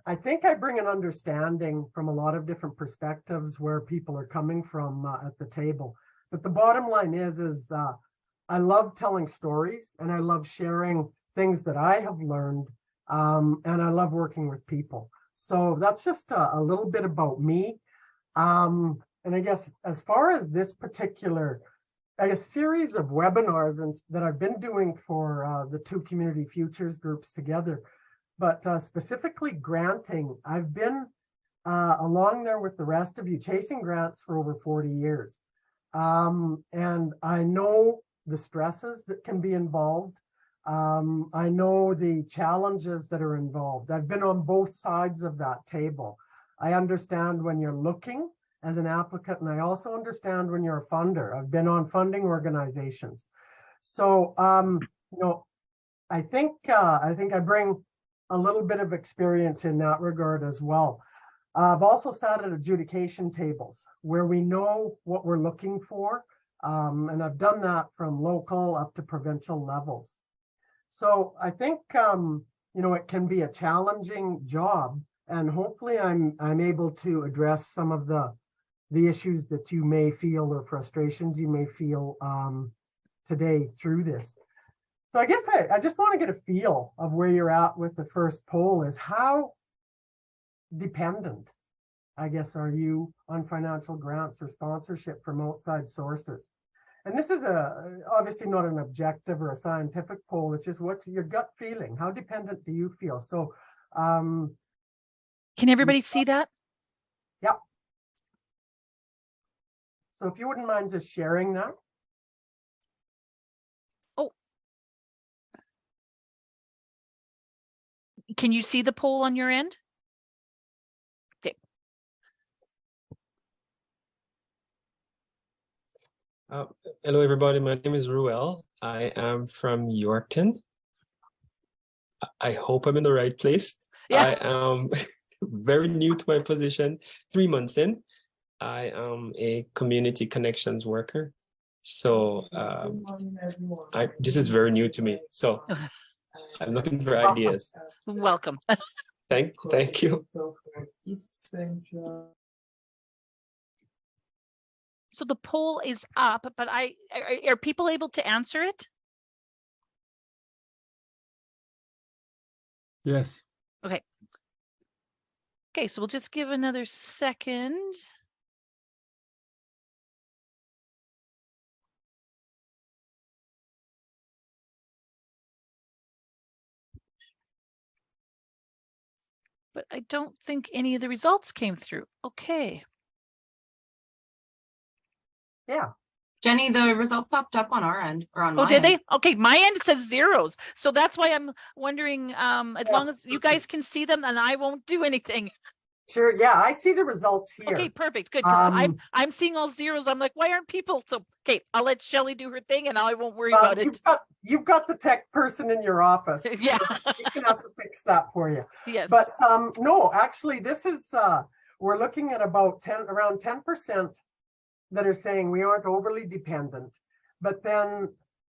I think I bring an understanding from a lot of different perspectives where people are coming from at the table. But the bottom line is I love telling stories and I love sharing things that I have learned, and I love working with people. So that's just a little bit about me. And I guess as far as this particular a series of webinars that I've been doing for the two community futures groups together, but specifically granting, I've been along there with the rest of you chasing grants for over 40 years. And I know the stresses that can be involved. I know the challenges that are involved. I've been on both sides of that table. I understand when you're looking as an applicant, and I also understand when you're a funder. I've been on funding organizations. So, I think I bring a little bit of experience in that regard as well. I've also sat at adjudication tables where we know what we're looking for. And I've done that from local up to provincial levels. So I think, it can be a challenging job, and hopefully I'm able to address some of the issues that you may feel or frustrations you may feel today through this. So I guess I just want to get a feel of where you're at with the first poll. Is how dependent, I guess, are you on financial grants or sponsorship from outside sources? And this is obviously not an objective or a scientific poll. It's just what's your gut feeling? How dependent do you feel? So can everybody see that? Yeah. So if you wouldn't mind just sharing that. Oh. Can you see the poll on your end? Okay. Hello, everybody. My name is Ruel. I am from Yorkton. I hope I'm in the right place. Yeah. I am very new to my position, 3 months in. I am a community connections worker. So this is very new to me. So I'm looking for ideas. Welcome. Thank you. So the poll is up, but are people able to answer it? Yes. Okay. Okay, so we'll just give another second. But I don't think any of the results came through. Okay. Yeah. Jenny, the results popped up on our end or on Oh, my did they? end. Okay, my end says zeros. So that's why I'm wondering, as long as you guys can see them, then I won't do anything. Sure. Yeah, I see the results here. Okay, perfect. Good. Because I'm seeing all zeros. I'm like, why aren't people? So, okay, I'll let Shelly do her thing and I won't worry about it. You've got the tech person in your office. Yeah. So you can have to fix that for you. Yes. But no, actually, this is, we're looking at about around 10% that are saying we aren't overly dependent. But then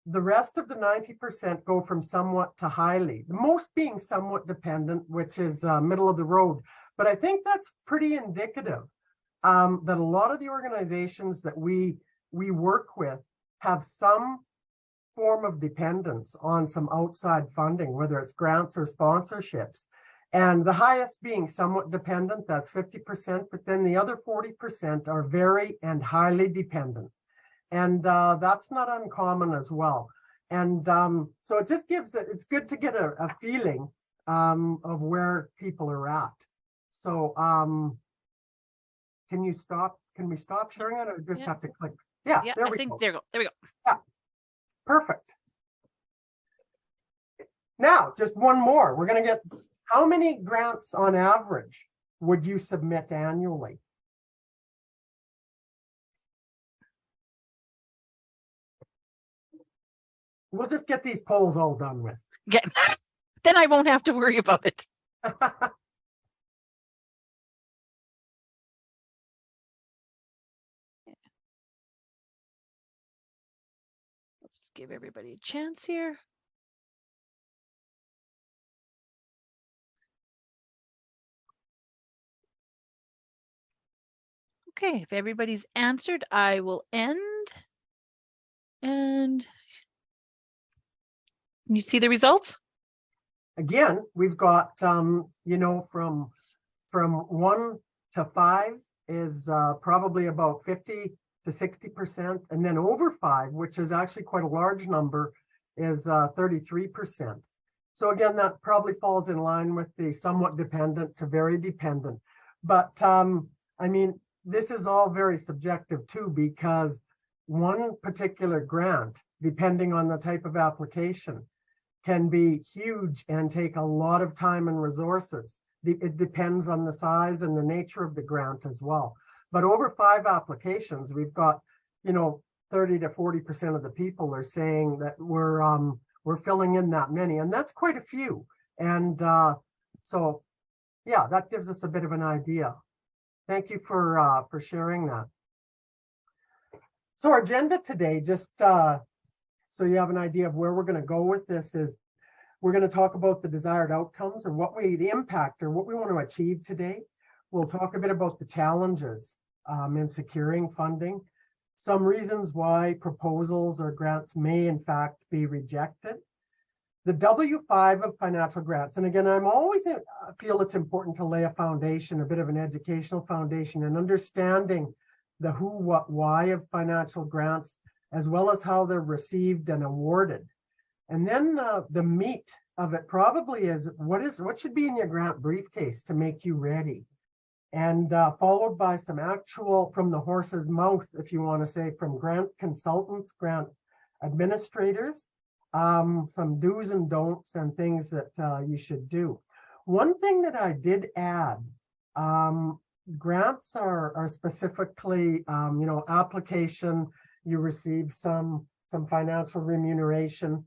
the rest of the 90% go from somewhat to highly, the most being somewhat dependent, which is middle of the road. But I think that's pretty indicative that a lot of the organizations that we work with have some form of dependence on some outside funding, whether it's grants or sponsorships. And the highest being somewhat dependent, that's 50%, but then the other 40% are very and highly dependent. And that's not uncommon as well. And so it just gives it's good to get a feeling of where people are at. So can we stop sharing it, or just have to click? Yeah, yeah, there we go. There we go. Yeah, perfect. Now, just one more. We're going to get, how many grants on average would you submit annually? We'll just get these polls all done with. Yeah. Then I won't have to worry about it. Let's give everybody a chance here. Okay, if everybody's answered, I will end. And you see the results? Again, we've got, you know, from 1 to 5 is probably about 50 to 60%. And then over 5, which is actually quite a large number, is 33%. So again, that probably falls in line with the somewhat dependent to very dependent. But I mean, this is all very subjective too, because one particular grant, depending on the type of application, can be huge and take a lot of time and resources. It depends on the size and the nature of the grant as well. But over 5 applications, we've got, you know, 30 to 40% of the people are saying that we're filling in that many, and that's quite a few. And so, yeah, that gives us a bit of an idea. Thank you for sharing that. So our agenda today, just so you have an idea of where we're going to go with this, is we're going to talk about the desired outcomes or the impact or what we want to achieve today. We'll talk a bit about the challenges in securing funding, some reasons why proposals or grants may in fact be rejected, the W5 of financial grants. And again, I'm always feel it's important to lay a foundation, a bit of an educational foundation, and understanding the who, what, why of financial grants, as well as how they're received and awarded. And then the meat of it probably is what should be in your grant briefcase to make you ready. And followed by some actual from the horse's mouth, if you want to say, from grant consultants, grant administrators, some do's and don'ts and things that you should do. One thing that I did add, grants are specifically, you know, application, you receive some financial remuneration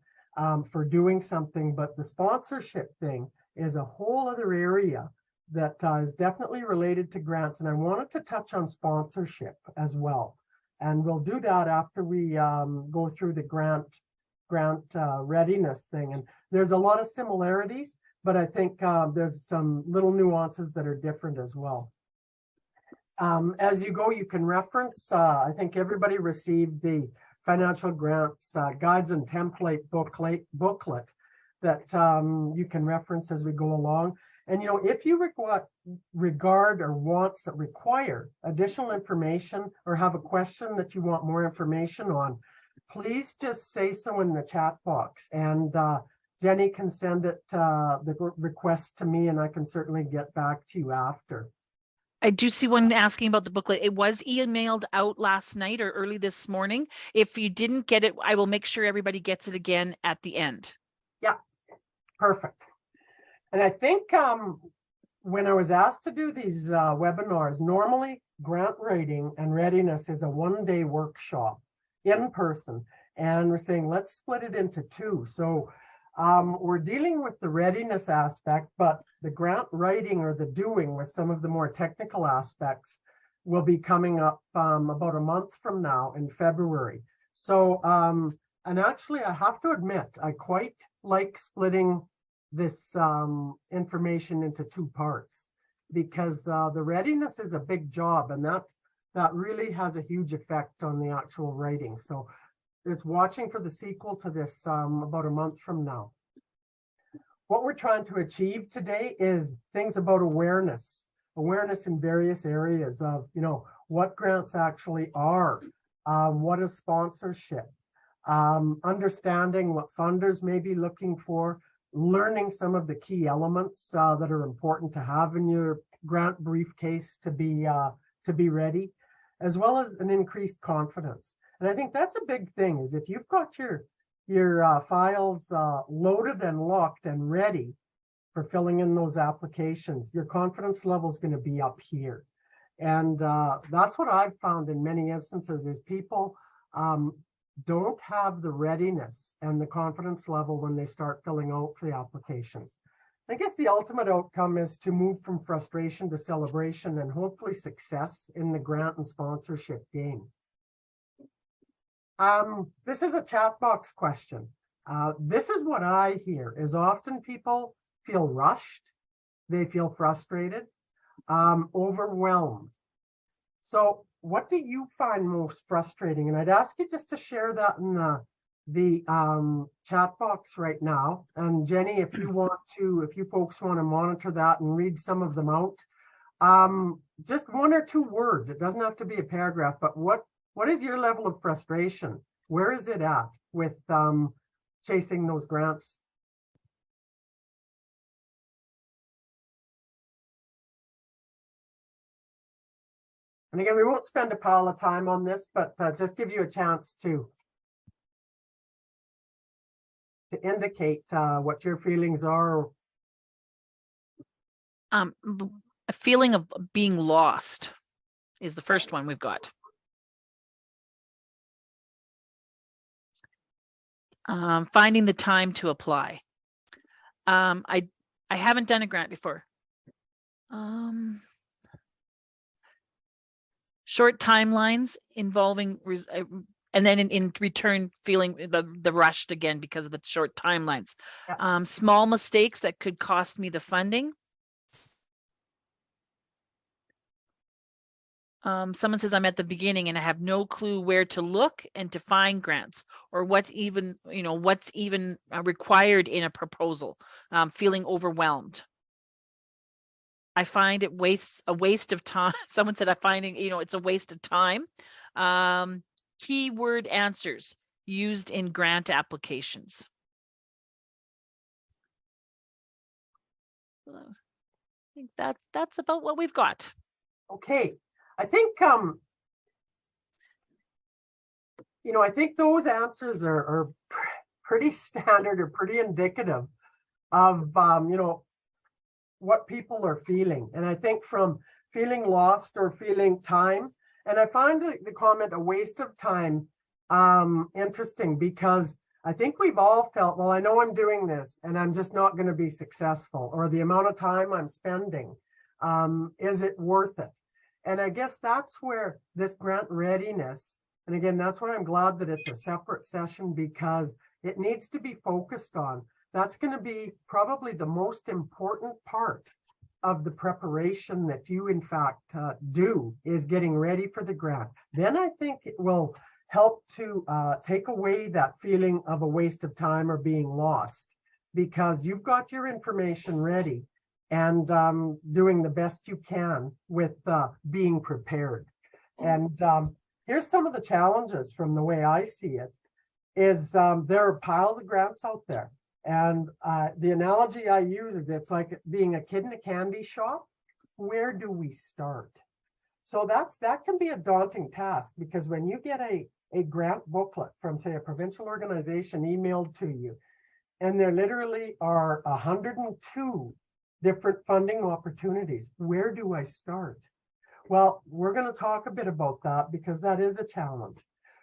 for doing something, but the sponsorship thing is a whole other area that is definitely related to grants. And I wanted to touch on sponsorship as well. And we'll do that after we go through the grant readiness thing. And there's a lot of similarities, but I think there's some little nuances that are different as well. As you go, you can reference, I think everybody received the financial grants guides and template booklet that you can reference as we go along. And, you know, if you regard or require additional information or have a question that you want more information on, please just say so in the chat box. And Jenny can send it, the request to me, and I can certainly get back to you after. I do see one asking about the booklet. It was emailed out last night or early this morning. If you didn't get it, I will make sure everybody gets it again at the end. Yeah, perfect. And I think when I was asked to do these webinars, normally grant writing and readiness is a one-day workshop in person. And we're saying, let's split it into 2. So we're dealing with the readiness aspect, but the grant writing or the doing with some of the more technical aspects will be coming up about a month from now in February. So, and actually I have to admit, I quite like splitting this information into 2 parts, because the readiness is a big job, and that really has a huge effect on the actual writing. So it's watching for the sequel to this about a month from now. What we're trying to achieve today is things about awareness in various areas of, you know, what grants actually are, what is sponsorship, understanding what funders may be looking for, learning some of the key elements that are important to have in your grant briefcase to be ready, as well as an increased confidence. And I think that's a big thing, is if you've got your files loaded and locked and ready for filling in those applications, your confidence level is going to be up here. And that's what I've found in many instances, is people don't have the readiness and the confidence level when they start filling out the applications. I guess the ultimate outcome is to move from frustration to celebration and hopefully success in the grant and sponsorship game. This is a chat box question. This is what I hear, is often people feel rushed, they feel frustrated, overwhelmed. So what do you find most frustrating? And I'd ask you just to share that in the chat box right now. And Jenny, if you folks want to monitor that and read some of them out, just 1 or 2 words. It doesn't have to be a paragraph, but what is your level of frustration? Where is it at with chasing those grants? And again, we won't spend a pile of time on this, but just give you a chance to indicate what your feelings are. A feeling of being lost is the first one we've got. Finding the time to apply. I haven't done a grant before. Short timelines involving and then in return feeling the rushed again because of the short timelines. Yeah. Small mistakes that could cost me the funding. Someone says I'm at the beginning and I have no clue where to look and to find grants or what's even required in a proposal. Feeling overwhelmed. I find it a waste of time. Someone said it's a waste of time. Keyword answers used in grant applications. I think that's about what we've got. Okay. I think I think those answers are pretty standard or pretty indicative of what people are feeling. And I think from feeling lost or feeling time, and I find the comment a waste of time interesting, because I think we've all felt, well, I know I'm doing this and I'm just not going to be successful, or the amount of time I'm spending, is it worth it? And I guess that's where this grant readiness, and again, that's why I'm glad that it's a separate session, because it needs to be focused on. That's going to be probably the most important part of the preparation that you in fact do, is getting ready for the grant. Then I think it will help to take away that feeling of a waste of time or being lost, because you've got your information ready and doing the best you can with being prepared. And here's some of the challenges from the way I see it, is there are piles of grants out there. And the analogy I use is it's like being a kid in a candy shop. Where do we start? So that can be a daunting task, because when you get a grant booklet from, say, a provincial organization emailed to you, and there literally are 102 different funding opportunities, where do I start? Well, we're going to talk a bit about that, because that is a challenge.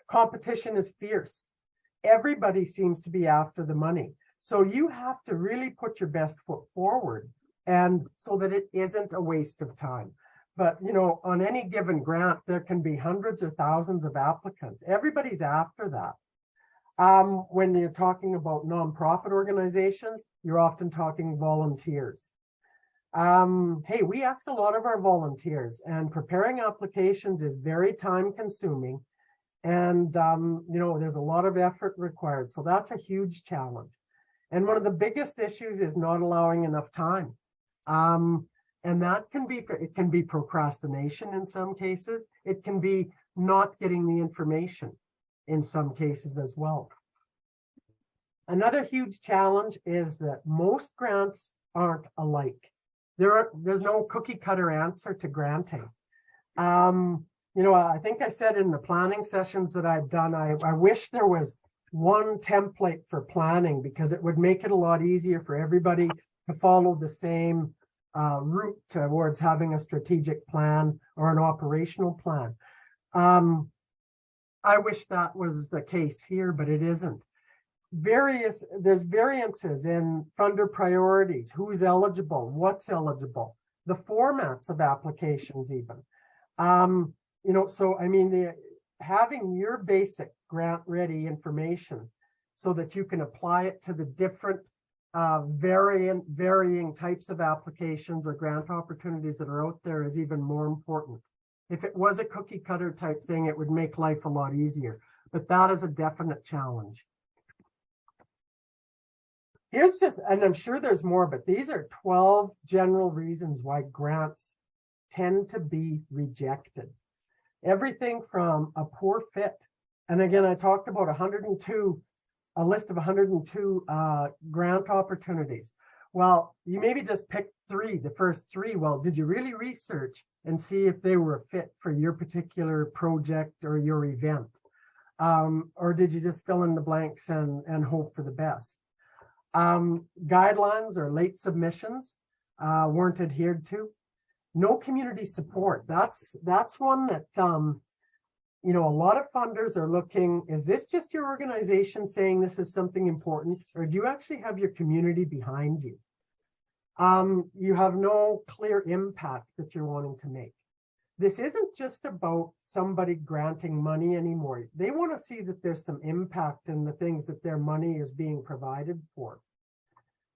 Competition is fierce. Everybody seems to be after the money. So you have to really put your best foot forward, and so that it isn't a waste of time. But, on any given grant, there can be hundreds or thousands of applicants. Everybody's after that. When you're talking about nonprofit organizations, you're often talking volunteers. Hey, we ask a lot of our volunteers, and preparing applications is very time consuming. And, there's a lot of effort required. So that's a huge challenge. And one of the biggest issues is not allowing enough time. And that it can be procrastination in some cases. It can be not getting the information in some cases as well. Another huge challenge is that most grants aren't alike. There's no cookie cutter answer to granting. I think I said in the planning sessions that I've done, I wish there was one template for planning, because it would make it a lot easier for everybody to follow the same route towards having a strategic plan or an operational plan. I wish that was the case here, but it isn't. There's variances in funder priorities, who's eligible, what's eligible, the formats of applications even. Having your basic grant ready information so that you can apply it to the different varying types of applications or grant opportunities that are out there is even more important. If it was a cookie cutter type thing, it would make life a lot easier, but that is a definite challenge. Here's just, and I'm sure there's more, but these are 12 general reasons why grants tend to be rejected. Everything from a poor fit. And again, I talked about a list of 102 grant opportunities. Well, you maybe just picked the first three. Well, did you really research and see if they were a fit for your particular project or your event? Or did you just fill in the blanks and hope for the best? Guidelines or late submissions weren't adhered to. No community support. That's one that, you know, a lot of funders are looking, is this just your organization saying this is something important, or do you actually have your community behind you? You have no clear impact that you're wanting to make. This isn't just about somebody granting money anymore. They want to see that there's some impact in the things that their money is being provided for.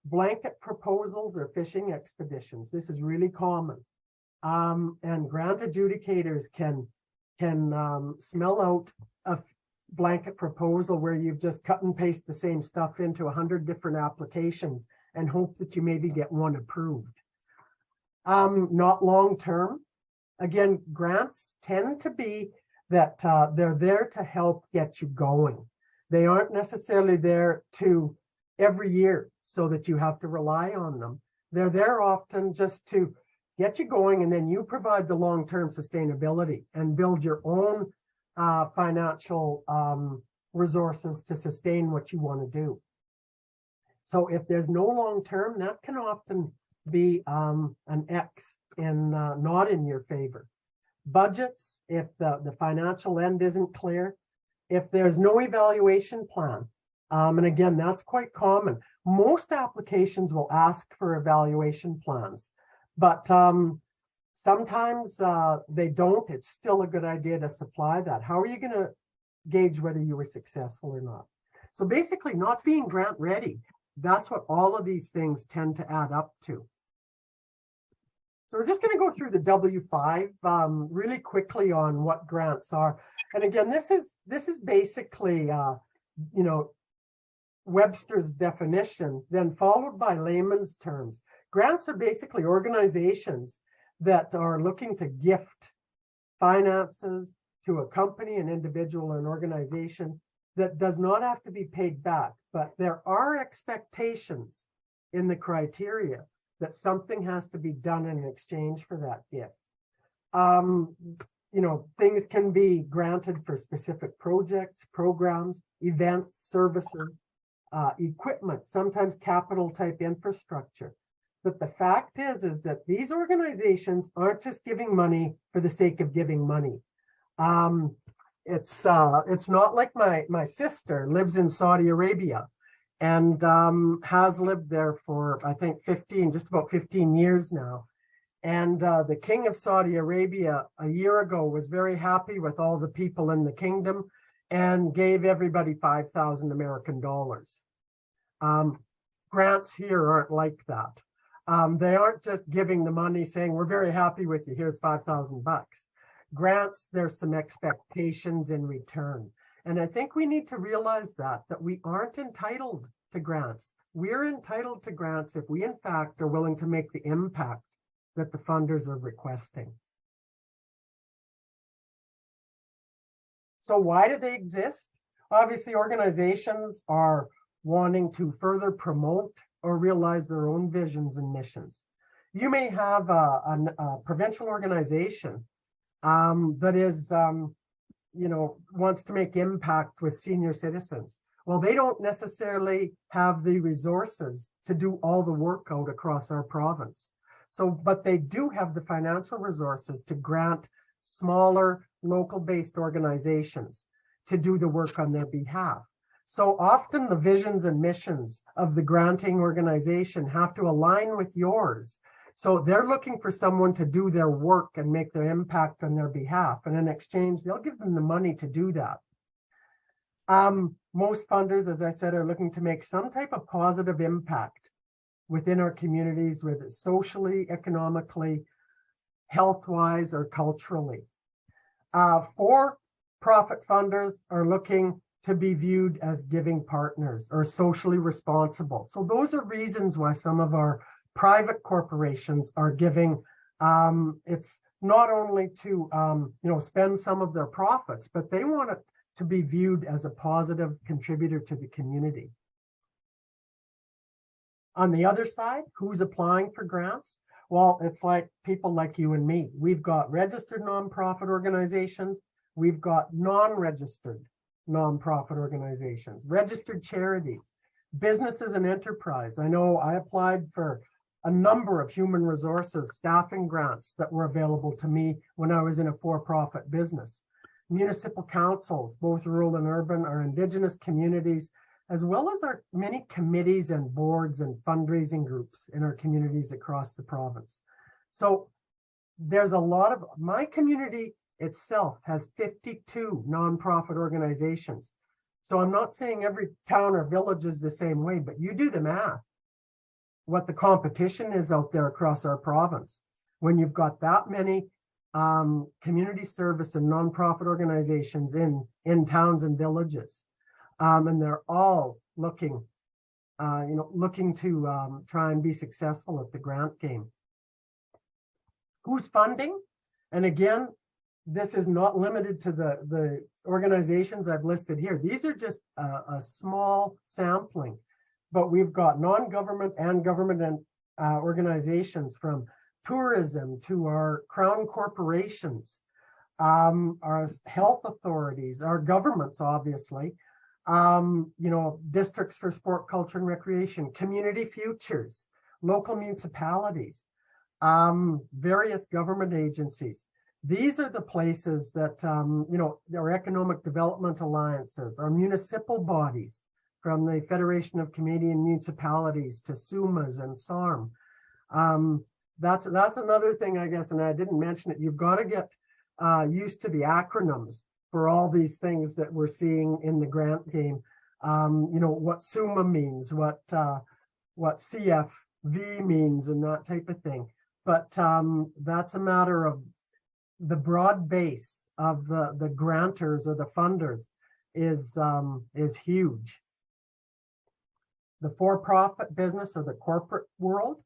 Blanket proposals or fishing expeditions. This is really common. And grant adjudicators can smell out a blanket proposal where you've just cut and paste the same stuff into 100 different applications and hope that you maybe get one approved. Not long-term. Again, grants tend to be that they're there to help get you going. They aren't necessarily there to every year so that you have to rely on them. They're there often just to get you going, and then you provide the long-term sustainability and build your own financial resources to sustain what you want to do. So if there's no long-term, that can often be an X in not in your favor. Budgets, if the financial end isn't clear, if there's no evaluation plan, and again, that's quite common. Most applications will ask for evaluation plans, but sometimes they don't. It's still a good idea to supply that. How are you going to gauge whether you were successful or not? So basically, not being grant ready, that's what all of these things tend to add up to. So we're just going to go through the W5 really quickly on what grants are. And again, this is basically, you know, Webster's definition, then followed by layman's terms. Grants are basically organizations that are looking to gift finances to a company, an individual, or an organization that does not have to be paid back, but there are expectations in the criteria that something has to be done in exchange for that gift. You know, things can be granted for specific projects, programs, events, services, equipment, sometimes capital type infrastructure. But the fact is that these organizations aren't just giving money for the sake of giving money. It's not like my sister lives in Saudi Arabia and has lived there for, I think, just about 15 years now. And the king of Saudi Arabia a year ago was very happy with all the people in the kingdom and gave everybody 5,000 American dollars. Grants here aren't like that. They aren't just giving the money saying, we're very happy with you, here's 5,000 bucks. Grants, there's some expectations in return. And I think we need to realize that we aren't entitled to grants. We're entitled to grants if we, in fact, are willing to make the impact that the funders are requesting. So why do they exist? Obviously, organizations are wanting to further promote or realize their own visions and missions. You may have a provincial organization that is, you know, wants to make impact with senior citizens. Well, they don't necessarily have the resources to do all the work out across our province. So, but they do have the financial resources to grant smaller local-based organizations to do the work on their behalf. So often the visions and missions of the granting organization have to align with yours. So they're looking for someone to do their work and make their impact on their behalf. And in exchange, they'll give them the money to do that. Most funders, as I said, are looking to make some type of positive impact within our communities, whether it's socially, economically, health-wise, or culturally. For-profit funders are looking to be viewed as giving partners or socially responsible. So those are reasons why some of our private corporations are giving. It's not only to spend some of their profits, but they want it to be viewed as a positive contributor to the community. On the other side, who's applying for grants? Well, it's like people like you and me. We've got registered nonprofit organizations. We've got non-registered nonprofit organizations, registered charities, businesses and enterprise. I know I applied for a number of human resources staffing grants that were available to me when I was in a for-profit business. Municipal councils, both rural and urban, our Indigenous communities, as well as our many committees and boards and fundraising groups in our communities across the province. So there's a lot of, my community itself has 52 nonprofit organizations. So I'm not saying every town or village is the same way, but you do the math. What the competition is out there across our province. When you've got that many community service and nonprofit organizations in towns and villages, and they're all looking to try and be successful at the grant game. Who's funding? And again, this is not limited to the organizations I've listed here. These are just a small sampling, but we've got non-government and government organizations, from tourism to our crown corporations, our health authorities, our governments, obviously, districts for sport, culture, and recreation, community futures, local municipalities, various government agencies. These are the places that, our economic development alliances, our municipal bodies, from the Federation of Canadian Municipalities to SUMAs and SARM. That's another thing, I guess, and I didn't mention it. You've got to get used to the acronyms for all these things that we're seeing in the grant game. What SUMA means, what CFV means, and that type of thing. But that's a matter of the broad base of the grantors or the funders is huge. The for-profit business or the corporate world,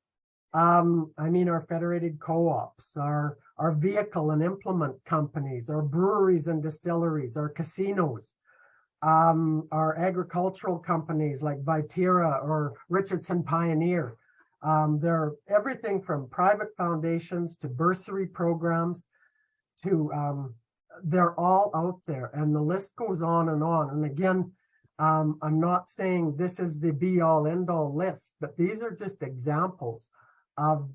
our federated co-ops, our vehicle and implement companies, our breweries and distilleries, our casinos, our agricultural companies like Viterra or Richardson Pioneer. They're everything from private foundations to bursary programs to, they're all out there, and the list goes on. And again, I'm not saying this is the be-all end-all list, but these are just examples of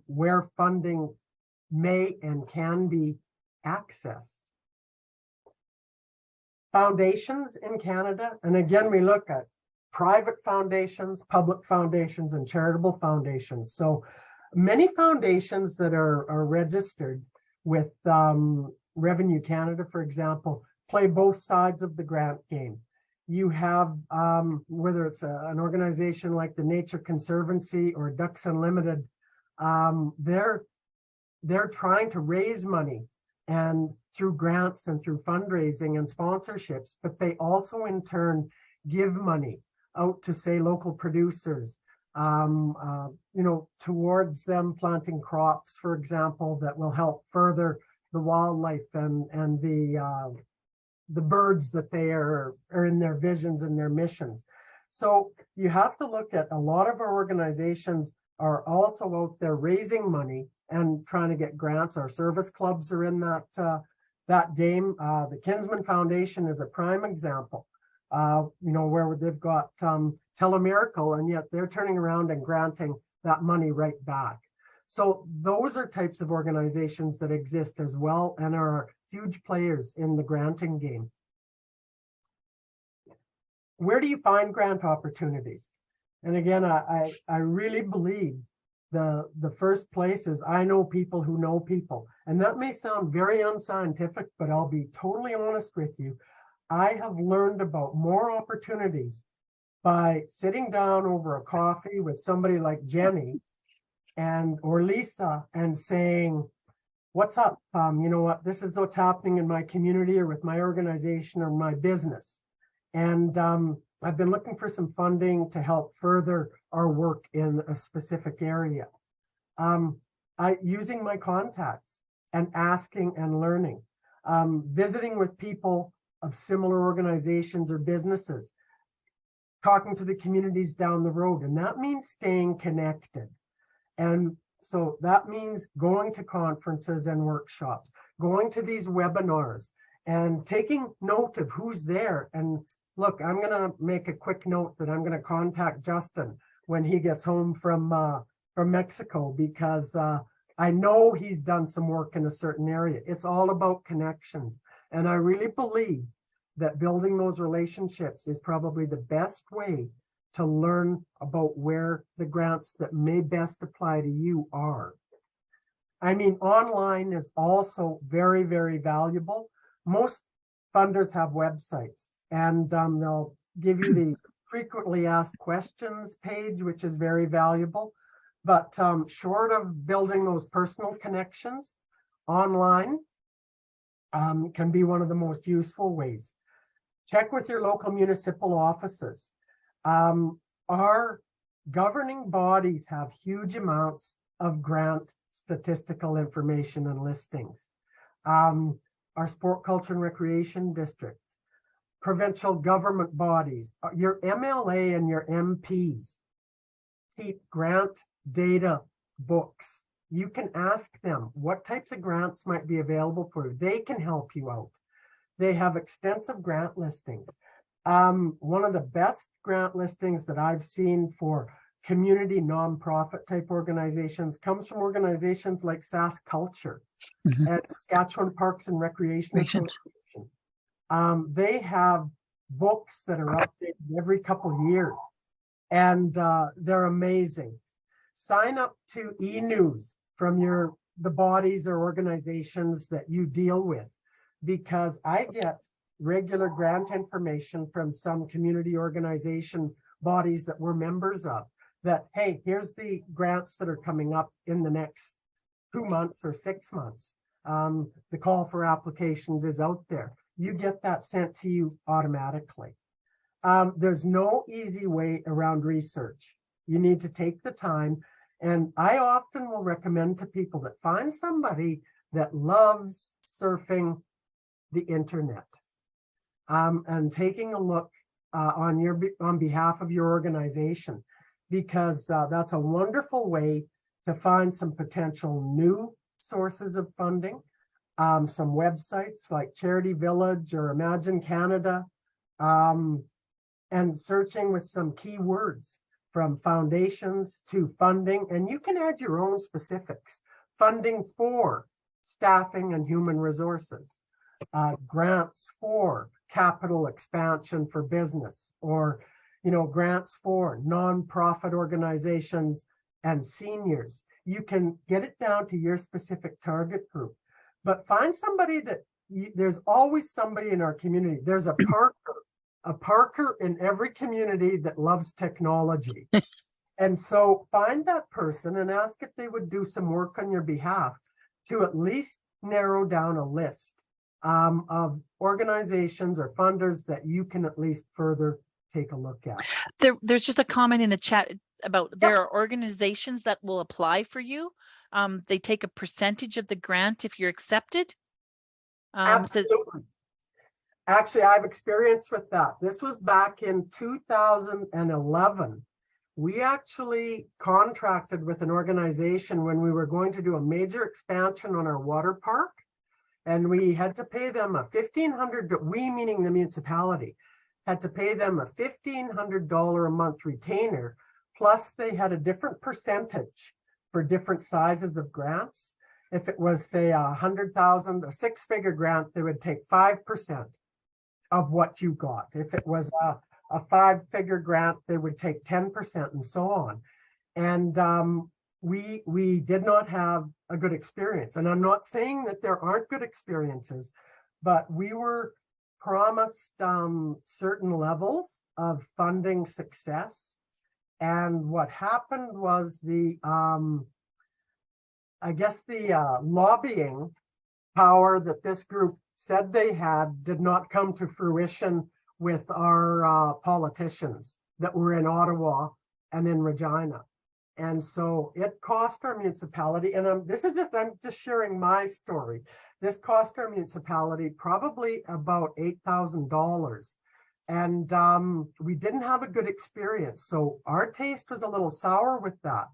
where funding may and can be accessed. Foundations in Canada, and again, we look at private foundations, public foundations, and charitable foundations. So many foundations that are registered with Revenue Canada, for example, play both sides of the grant game. You have, whether it's an organization like the Nature Conservancy or Ducks Unlimited, they're trying to raise money and through grants and through fundraising and sponsorships, but they also in give money out to, say, local producers, towards them planting crops, for example, that will help further the wildlife and the birds that they are in their visions and their missions. So you have to look at, a lot of our organizations are also out there raising money and trying to get grants. Our service clubs are in that game. The Kinsman Foundation is a prime example, where they've got Telemiracle, and yet they're turning around and granting that money right back. So those are types of organizations that exist as well and are huge players in the granting game. Where do you find grant opportunities? And again, I really believe the first place is I know people who know people. And that may sound very unscientific, but I'll be totally honest with you. I have learned about more opportunities by sitting down over a coffee with somebody like Jenny or Lisa and saying, what's up? You know what, this is what's happening in my community or with my organization or my business. And I've been looking for some funding to help further our work in a specific area. Using my contacts and asking and learning, visiting with people of similar organizations or businesses, talking to the communities down the road. And that means staying connected. And so that means going to conferences and workshops, going to these webinars and taking note of who's there. And look, I'm going to make a quick note that I'm going to contact Justin when he gets home from Mexico, because I know he's done some work in a certain area. It's all about connections. And I really believe that building those relationships is probably the best way to learn about where the grants that may best apply to you are. I mean, online is also very, very valuable. Most funders have websites, and they'll give you the frequently asked questions page, which is very valuable. But short of building those personal connections, online can be one of the most useful ways. Check with your local municipal offices. Our governing bodies have huge amounts of grant statistical information and listings. Our sport, culture, and recreation districts, provincial government bodies, your MLA and your MPs keep grant data books. You can ask them what types of grants might be available for you. They can help you out. They have extensive grant listings. One of the best grant listings that I've seen for community nonprofit type organizations comes from organizations like SAS Culture and Saskatchewan Parks and Recreation Association. They have books that are updated every couple of years, and they're amazing. Sign up to e-news from the bodies or organizations that you deal with, because I get regular grant information from some community organization bodies that we're members of, that, hey, here's the grants that are coming up in the next 2 months or 6 months. The call for applications is out there. You get that sent to you automatically. There's no easy way around research. You need to take the time. And I often will recommend to people that find somebody that loves surfing the internet and taking a look on behalf of your organization, because that's a wonderful way to find some potential new sources of funding. Some websites like Charity Village or Imagine Canada, and searching with some keywords from foundations to funding. And you can add your own specifics. Funding for staffing and human resources, grants for capital expansion for business, or grants for nonprofit organizations and seniors. You can get it down to your specific target group, but find somebody that there's always somebody in our community. There's a Parker in every community that loves technology. And so find that person and ask if they would do some work on your behalf to at least narrow down a list of organizations or funders that you can at least further take a look at. There's just a comment in the chat about there are organizations that will apply for you. They take a percentage of the grant if you're accepted. Absolutely. Actually, I've experience with that. This was back in 2011. We actually contracted with an organization when we were going to do a major expansion on our water park, and we had to pay them a $1,500, we meaning the municipality, had to pay them a $1,500 a month retainer, plus they had a different percentage for different sizes of grants. If it was, say, $100,000, a six-figure grant, they would take 5% of what you got. If it was a five-figure grant, they would take 10% and so on. And we did not have a good experience. And I'm not saying that there aren't good experiences, but we were promised certain levels of funding success. And what happened was I guess the lobbying power that this group said they had did not come to fruition with our politicians that were in Ottawa and in Regina. And so it cost our municipality, and I'm just sharing my story. This cost our municipality probably about $8,000. And we didn't have a good experience. So our taste was a little sour with that.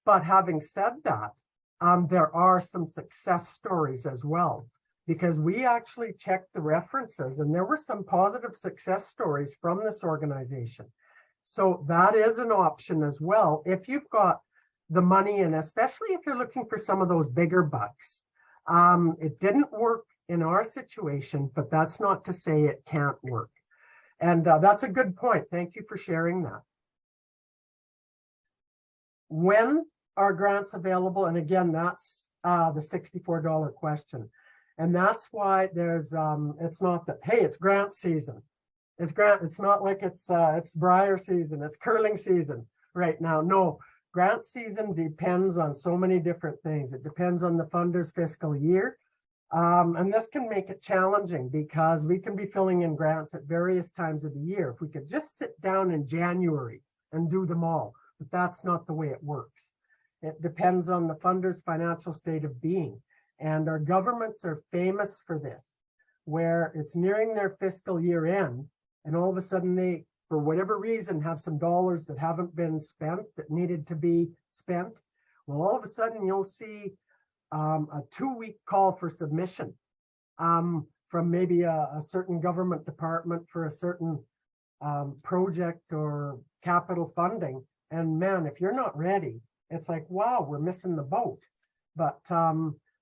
But having said that, there are some success stories as well, because we actually checked the references and there were some positive success stories from this organization. So that is an option as well if you've got the money, and especially if you're looking for some of those bigger bucks. It didn't work in our situation, but that's not to say it can't work. And that's a good point. Thank you for sharing that. When are grants available? And again, that's the $64 question. And that's why there's, it's not that, hey, it's grant season. It's not like it's briar season, it's curling season right now. No, grant season depends on so many different things. It depends on the funder's fiscal year. And this can make it challenging because we can be filling in grants at various times of the year. If we could just sit down in January and do them all, but that's not the way it works. It depends on the funder's financial state of being. And our governments are famous for this, where it's nearing their fiscal year end, and all of a sudden they, for whatever reason, have some dollars that haven't been spent that needed to be spent. Well, all of a sudden you'll see a 2-week call for submission from maybe a certain government department for a certain project or capital funding. And man, if you're not ready, it's like, wow, we're missing the boat. But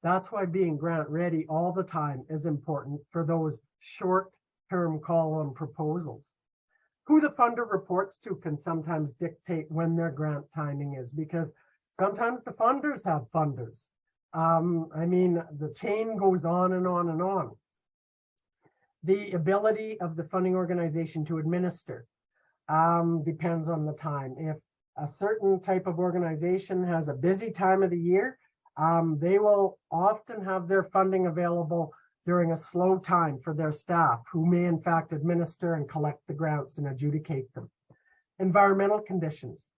that's why being grant ready all the time is important for those short-term call-on proposals. Who the funder reports to can sometimes dictate when their grant timing is, because sometimes the funders have funders. I mean, the chain goes on and on and on. The ability of the funding organization to administer depends on the time. If a certain type of organization has a busy time of the year, they will often have their funding available during a slow time for their staff, who may in fact administer and collect the grants and adjudicate them. Environmental conditions,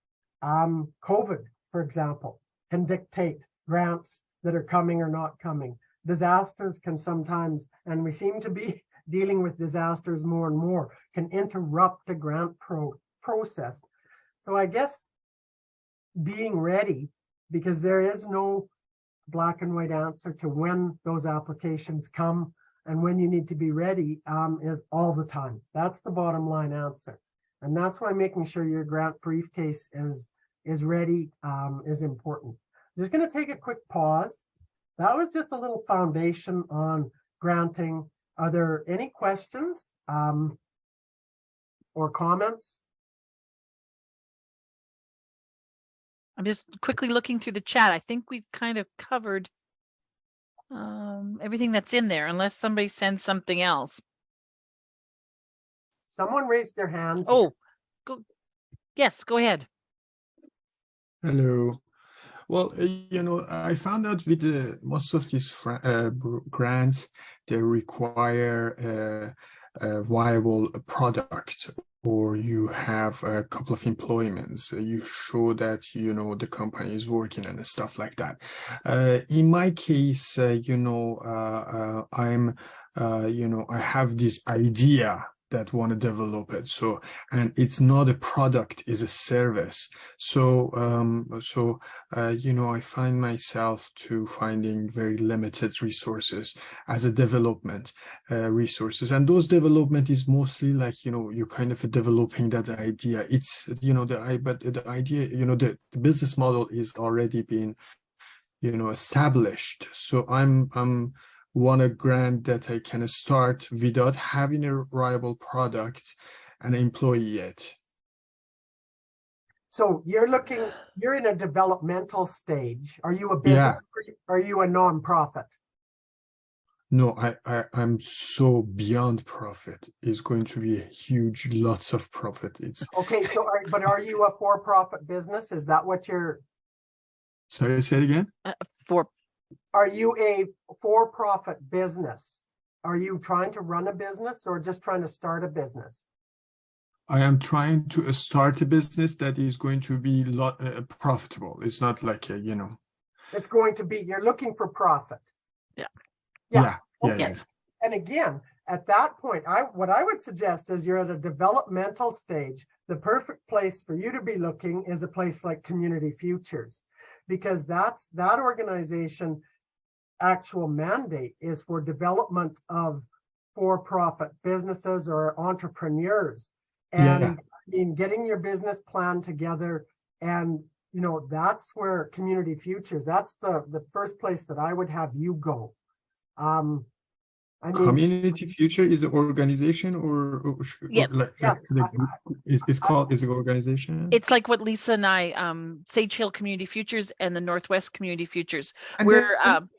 COVID, for example, can dictate grants that are coming or not coming. Disasters can sometimes, and we seem to be dealing with disasters more and more, can interrupt the grant process. So I guess being ready, because there is no black and white answer to when those applications come and when you need to be ready, is all the time. That's the bottom line answer. And that's why making sure your grant briefcase is ready is important. Just going to take a quick pause. That was just a little foundation on granting. Are there any questions or comments? I'm just quickly looking through the chat. I think we've kind of covered everything that's in there, unless somebody sends something else. Someone raised their hand. Oh, yes, go ahead. Hello. Well, I found out with most of these grants, they require a viable product, or you have a couple of employments. You show that, the company is working and stuff like that. In my case, I have this idea that want to develop it. So, and it's not a product, it's a service. So, I find myself to finding very limited resources as a development resources. And those development is mostly like, you're kind of developing that idea. It's, but the idea, the business model is already been, established. So I'm want a grant that I can start without having a viable product and employee yet. So you're in a developmental stage. Are you a business? Yeah. Or are you a nonprofit? No, I'm so beyond profit. It's going to be a huge, lots of profit. It's okay. So, but are you a for-profit business? Is that what you're? Sorry, say it again. For Are you a for-profit business? Are you trying to run a business or just trying to start a business? I am trying to start a business that is going to be profitable. It's not like It's going to be, you're looking for profit. yeah. Okay. And again, at that point, what I would suggest is you're at a developmental stage. The perfect place for you to be looking is a place like Community Futures, because that organization actual mandate is for development of for-profit businesses or entrepreneurs. And I mean, getting your business plan together, and that's where Community Futures, that's the first place that I would have you go. I mean, Community Future is an organization or Yes. it's called is an organization. it's like what Lisa and I, Sage Hill Community Futures and the Northwest Community Futures. And We're then-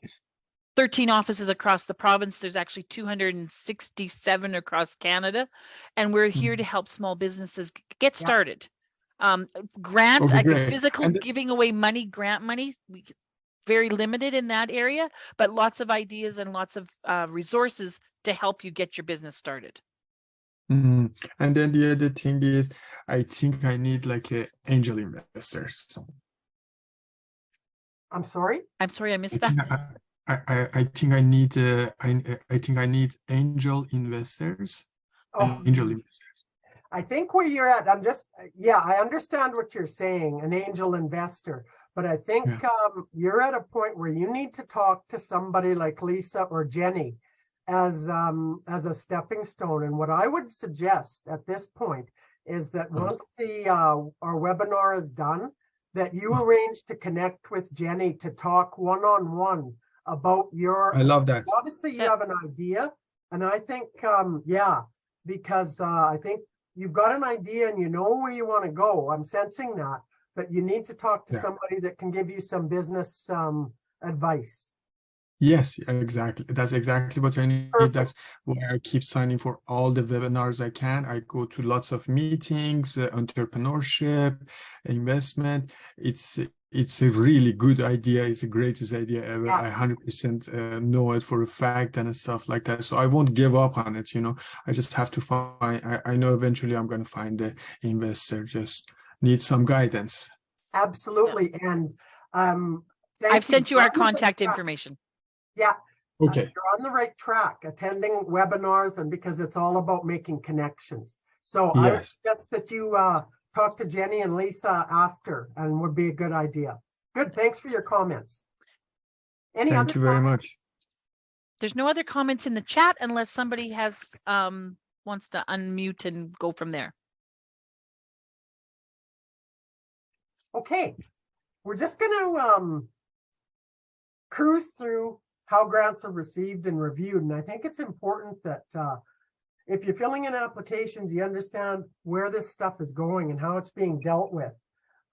13 offices across the province. There's actually 267 across Canada, and we're here to help small businesses get started. Grant, Okay, like great. physical And- giving away money, grant money, very limited in that area, but lots of ideas and lots of resources to help you get your business started. And then the other thing is, I think I need like angel investors. I'm sorry. I'm sorry, I I missed think that. I think I need I think I need angel investors. Oh, Angel investors. I think where you're at, I understand what you're saying, an angel investor, but I think you're at a point where you need to talk to somebody like Lisa or Jenny as a stepping stone. And what I would suggest at this point is that once our webinar is done, that you arrange to connect with Jenny to talk one-on-one about I love that. obviously you have an idea, and I think because I think you've got an idea and you know where you want to go. I'm sensing that, but you need to talk to somebody that can give you some business advice. Yes, exactly. That's exactly what I need. Perfect. That's why I keep signing for all the webinars I can. I go to lots of meetings, entrepreneurship, investment. It's a really good idea. It's the greatest idea ever. Yeah. I 100% know it for a fact and stuff like that. So I won't give up on it. I just have to find. I know eventually I'm going to find the investor. Just need some guidance. Absolutely. And I've sent you our You're on the right contact track. information. Yeah. Okay. You're on the right track, attending webinars, and because it's all about making connections. So I would Yes. suggest that you talk to Jenny and Lisa after, and would be a good idea. Good. Thanks for your comments. Thank you very much. There's no other comments in the chat unless somebody has wants to unmute and go from there. Okay, we're just going to cruise through how grants are received and reviewed. And I think it's important that if you're filling in applications, you understand where this stuff is going and how it's being dealt with.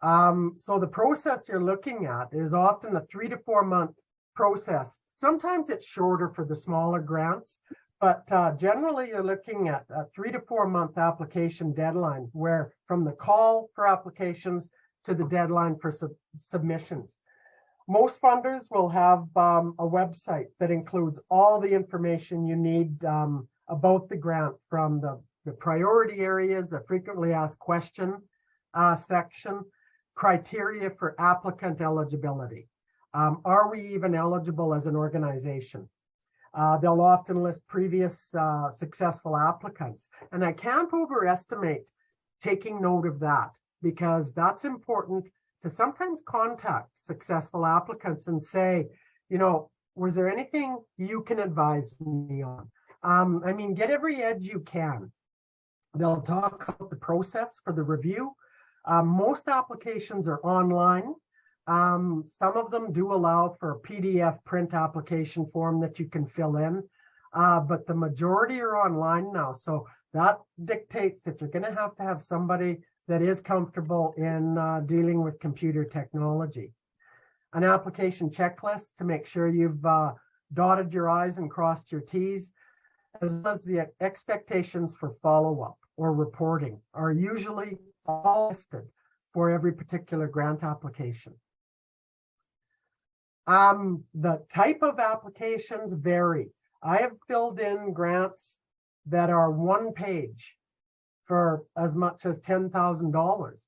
So the process you're looking at is often a 3 to 4 month process. Sometimes it's shorter for the smaller grants, but generally you're looking at a 3 to 4 month application deadline, where from the call for applications to the deadline for submissions. Most funders will have a website that includes all the information you need about the grant, from the priority areas, a frequently asked question section, criteria for applicant eligibility. Are we even eligible as an organization? They'll often list previous successful applicants. And I can't overestimate taking note of that, because that's important to sometimes contact successful applicants and say, was there anything you can advise me on? I mean, get every edge you can. They'll talk about the process for the review. Most applications are online. Some of them do allow for a PDF print application form that you can fill in, but the majority are online now. So that dictates that you're going to have somebody that is comfortable in dealing with computer technology. An application checklist to make sure you've dotted your I's and crossed your T's, as well as the expectations for follow-up or reporting, are usually all listed for every particular grant application. The type of applications vary. I have filled in grants that are one page for as much as $10,000.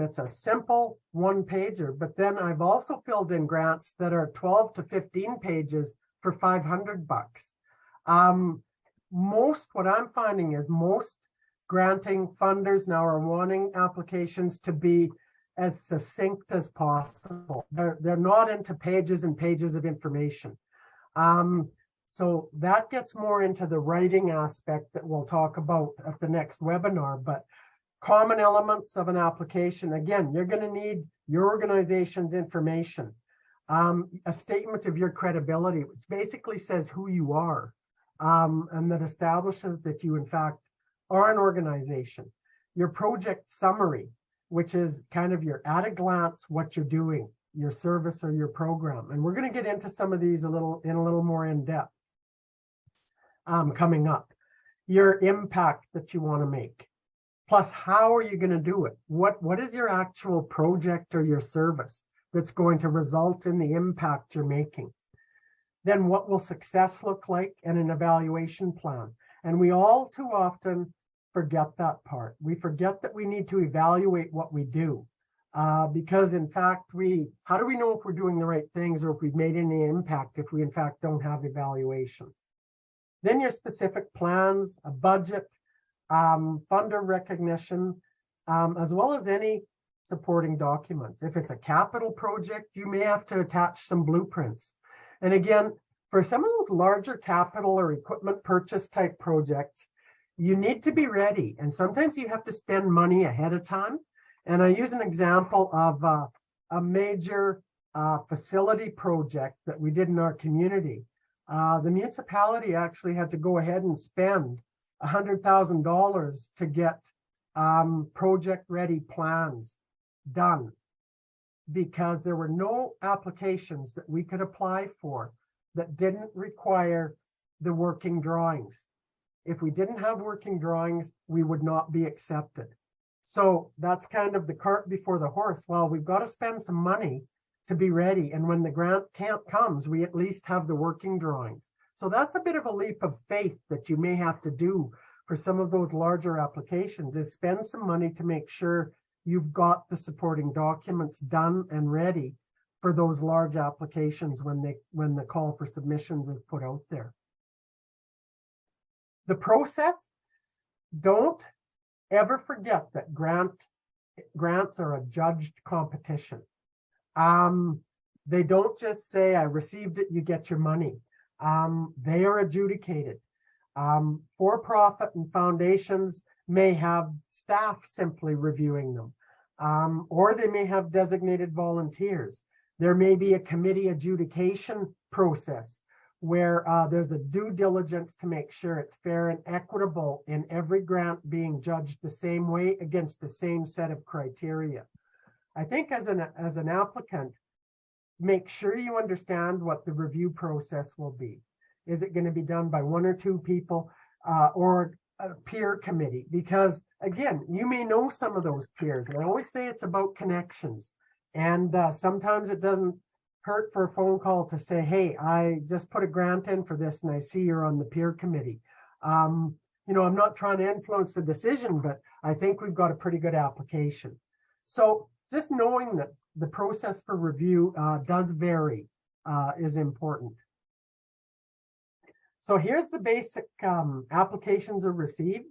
It's a simple one pager, but then I've also filled in grants that are 12 to 15 pages for $500. What I'm finding is most granting funders now are wanting applications to be as succinct as possible. They're not into pages and pages of information. So that gets more into the writing aspect that we'll talk about at the next webinar, but common elements of an application, again, you're going to need your organization's information, a statement of your credibility, which basically says who you are, and that establishes that you, in fact, are an organization. Your project summary, which is kind of your at a glance, what you're doing, your service or your program. And we're going to get into some of these in a little more in depth coming up. Your impact that you want to make. Plus, how are you going to do it? What is your actual project or your service that's going to result in the impact you're making? Then what will success look like and an evaluation plan? And we all too often forget that part. We forget that we need to evaluate what we do. Because in fact, how do we know if we're doing the right things or if we've made any impact if we in fact don't have evaluation? Then your specific plans, a budget, funder recognition, as well as any supporting documents. If it's a capital project, you may have to attach some blueprints. And again, for some of those larger capital or equipment purchase type projects, you need to be ready. And sometimes you have to spend money ahead of time. And I use an example of a major facility project that we did in our community. The municipality actually had to go ahead and spend $100,000 to get project-ready plans done because there were no applications that we could apply for that didn't require the working drawings. If we didn't have working drawings, we would not be accepted. So that's kind of the cart before the horse. Well, we've got to spend some money to be ready. And when the grant comes, we at least have the working drawings. So that's a bit of a leap of faith that you may have to do for some of those larger applications, is spend some money to make sure you've got the supporting documents done and ready for those large applications when the call for submissions is put out there. The process, don't ever forget that grants are a judged competition. They don't just say, I received it, you get your money. They are adjudicated. For-profit and foundations may have staff simply reviewing them, or they may have designated volunteers. There may be a committee adjudication process where there's a due diligence to make sure it's fair and equitable in every grant being judged the same way against the same set of criteria. I think as an applicant, make sure you understand what the review process will be. Is it going to be done by one or two people or a peer committee? Because again, you may know some of those peers. And I always say it's about connections. And sometimes it doesn't hurt for a phone call to say, hey, I just put a grant in for this and I see you're on the peer committee. I'm not trying to influence the decision, but I think we've got a pretty good application. So just knowing that the process for review does vary is important. So here's the basic applications are received.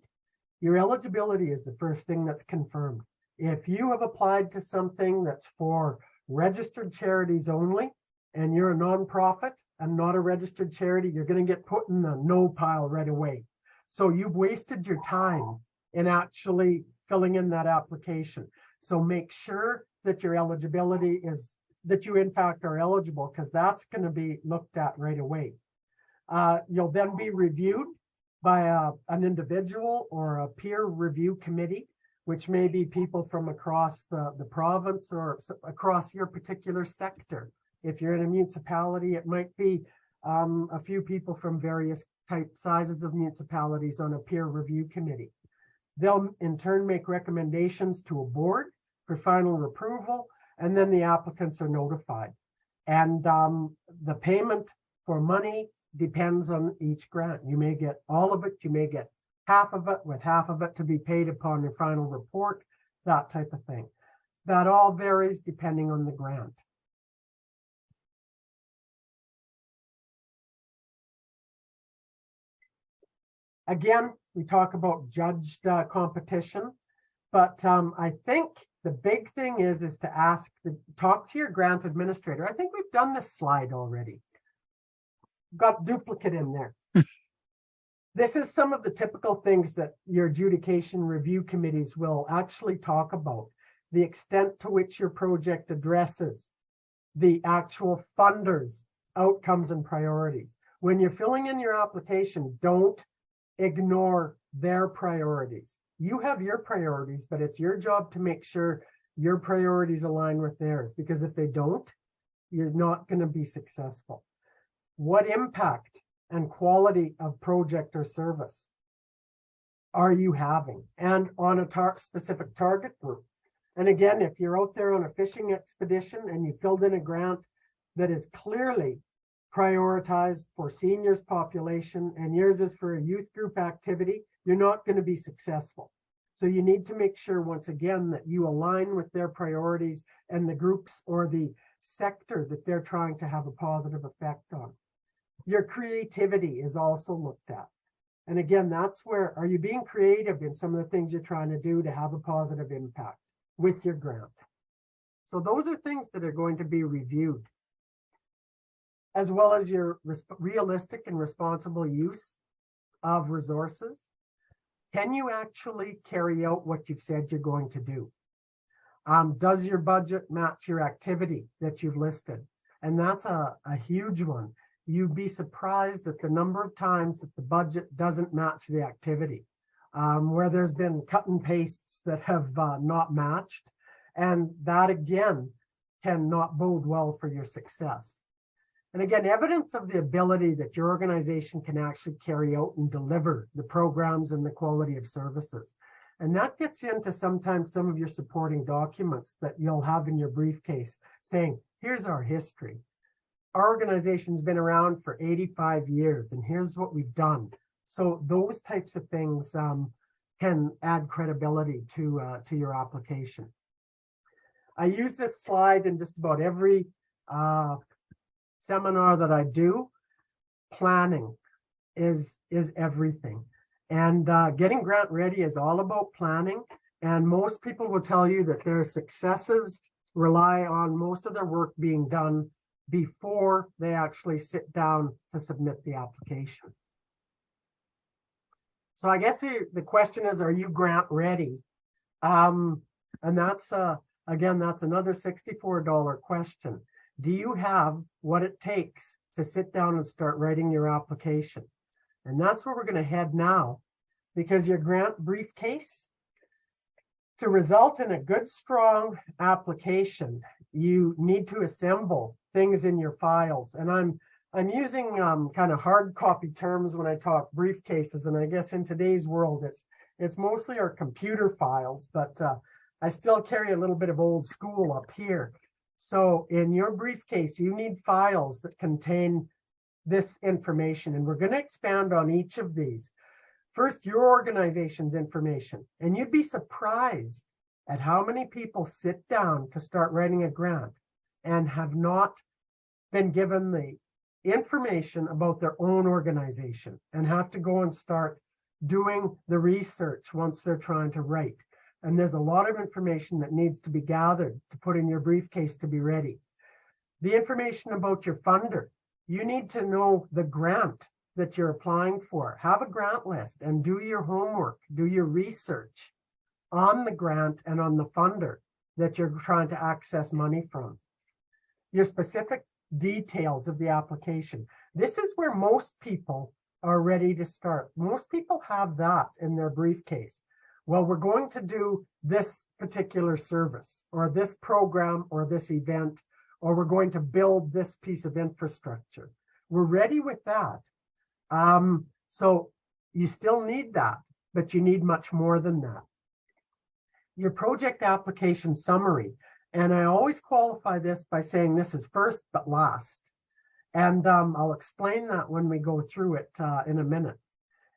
Your eligibility is the first thing that's confirmed. If you have applied to something that's for registered charities only, and you're a nonprofit and not a registered charity, you're going to get put in the no pile right away. So you've wasted your time in actually filling in that application. So make sure that your eligibility is, that you in fact are eligible, because that's going to be looked at right away. You'll then be reviewed by an individual or a peer review committee, which may be people from across the province or across your particular sector. If you're in a municipality, it might be a few people from various sizes of municipalities on a peer review committee. They'll in turn make recommendations to a board for final approval, and then the applicants are notified. And the payment for money depends on each grant. You may get all of it, you may get half of it, with half of it to be paid upon your final report, that type of thing. That all varies depending on the grant. Again, we talk about judged competition, but I think the big thing is to talk to your grant administrator. I think we've done this slide already. Got duplicate in there. This is some of the typical things that your adjudication review committees will actually talk about. The extent to which your project addresses the actual funders' outcomes and priorities. When you're filling in your application, don't ignore their priorities. You have your priorities, but it's your job to make sure your priorities align with theirs, because if they don't, you're not going to be successful. What impact and quality of project or service are you having, and on a specific target group? And again, if you're out there on a fishing expedition and you filled in a grant that is clearly prioritized for seniors population and yours is for a youth group activity, you're not going to be successful. So you need to make sure, once again, that you align with their priorities and the groups or the sector that they're trying to have a positive effect on. Your creativity is also looked at. And again, that's where, are you being creative in some of the things you're trying to do to have a positive impact with your grant? So those are things that are going to be reviewed, as well as your realistic and responsible use of resources. Can you actually carry out what you've said you're going to do? Does your budget match your activity that you've listed? And that's a huge one. You'd be surprised at the number of times that the budget doesn't match the activity, where there's been cut and pastes that have not matched. And that, again, cannot bode well for your success. And again, evidence of the ability that your organization can actually carry out and deliver the programs and the quality of services. And that gets into sometimes some of your supporting documents that you'll have in your briefcase saying, here's our history. Our organization's been around for 85 years, and here's what we've done. So those types of things can add credibility to your application. I use this slide in just about every seminar that I do. Planning is everything. And getting grant ready is all about planning. And most people will tell you that their successes rely on most of their work being done before they actually sit down to submit the application. So I guess the question is, are you grant ready? And that's, again, that's another $64 question. Do you have what it takes to sit down and start writing your application? And that's where we're going to head now, because your grant briefcase, to result in a good, strong application, you need to assemble things in your files. And I'm using kind of hard copy terms when I talk briefcases, and I guess in today's world it's mostly our computer files, but I still carry a little bit of old school up here. So in your briefcase, you need files that contain this information, and we're going to expand on each of these. First, your organization's information, and you'd be surprised at how many people sit down to start writing a grant and have not been given the information about their own organization and have to go and start doing the research once they're trying to write. And there's a lot of information that needs to be gathered to put in your briefcase to be ready. The information about your funder. You need to know the grant that you're applying for. Have a grant list and do your homework, do your research on the grant and on the funder that you're trying to access money from. Your specific details of the application. This is where most people are ready to start. Most people have that in their briefcase. Well, we're going to do this particular service or this program or this event, or we're going to build this piece of infrastructure. We're ready with that. So you still need that, but you need much more than that. Your project application summary. And I always qualify this by saying this is first but last. And I'll explain that when we go through it in a minute.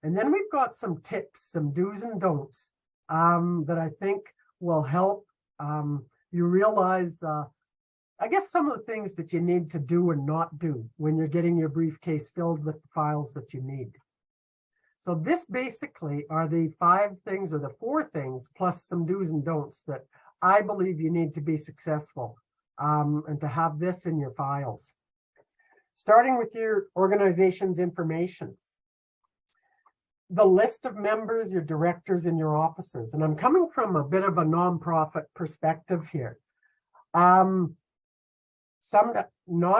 And then we've got some tips, some do's and don'ts that I think will help you realize, I guess, some of the things that you need to do and not do when you're getting your briefcase filled with the files that you need. So this basically are the 5 things or the 4 things plus some do's and don'ts that I believe you need to be successful and to have this in your files. Starting with your organization's information. The list of members, your directors, and your officers. And I'm coming from a bit of a nonprofit perspective here. Not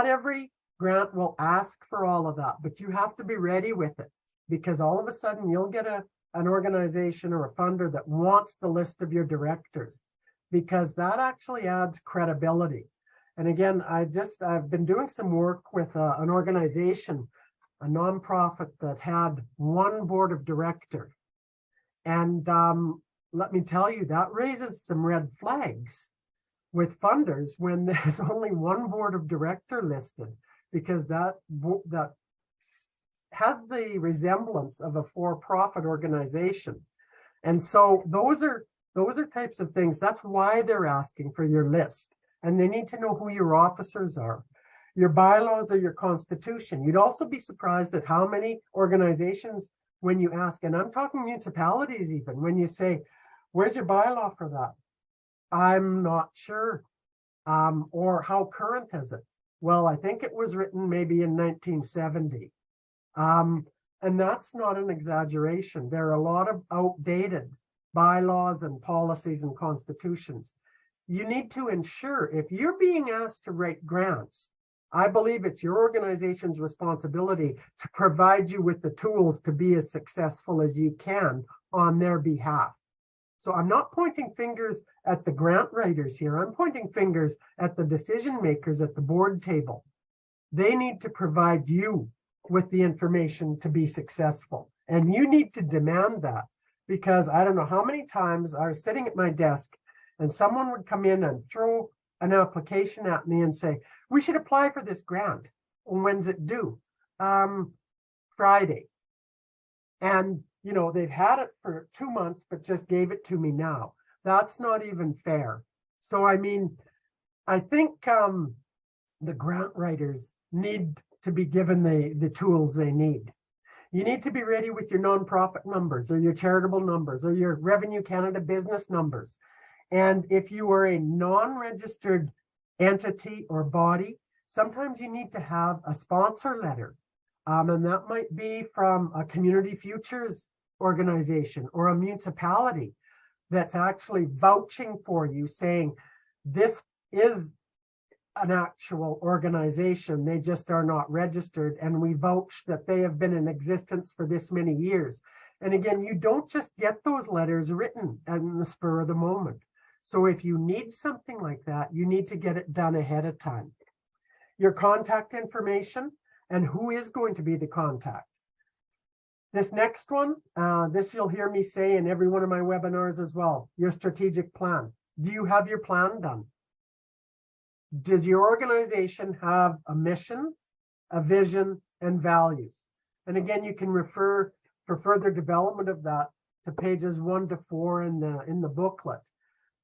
every grant will ask for all of that, but you have to be ready with it, because all of a sudden you'll get an organization or a funder that wants the list of your directors, because that actually adds credibility. And again, I've been doing some work with an organization, a nonprofit that had 1 board of director. And let me tell you, that raises some red flags with funders when there's only 1 board of director listed, because that has the resemblance of a for-profit organization. And so those are types of things. That's why they're asking for your list. And they need to know who your officers are, your bylaws or your constitution. You'd also be surprised at how many organizations, when you ask, and I'm talking municipalities even, when you say, where's your bylaw for that? I'm not sure. Or how current is it? Well, I think it was written maybe in 1970. And that's not an exaggeration. There are a lot of outdated bylaws and policies and constitutions. You need to ensure, if you're being asked to write grants, I believe it's your organization's responsibility to provide you with the tools to be as successful as you can on their behalf. So I'm not pointing fingers at the grant writers here. I'm pointing fingers at the decision makers at the board table. They need to provide you with the information to be successful. And you need to demand that, because I don't know how many times I was sitting at my desk and someone would come in and throw an application at me and say, we should apply for this grant. When's it due? Friday. And, you know, they've had it for 2 months, but just gave it to me now. That's not even fair. So, I mean, I think the grant writers need to be given the tools they need. You need to be ready with your nonprofit numbers or your charitable numbers or your Revenue Canada business numbers. And if you are a non-registered entity or body, sometimes you need to have a sponsor letter. And that might be from a community futures organization or a municipality that's actually vouching for you, saying this is an actual organization. They just are not registered, and we vouch that they have been in existence for this many years. And again, you don't just get those letters written in the spur of the moment. So if you need something like that, you need to get it done ahead of time. Your contact information and who is going to be the contact. This next one, this you'll hear me say in every one of my webinars as well, your strategic plan. Do you have your plan done? Does your organization have a mission, a vision, and values? And again, you can refer for further development of that to pages 1 to 4 in the booklet.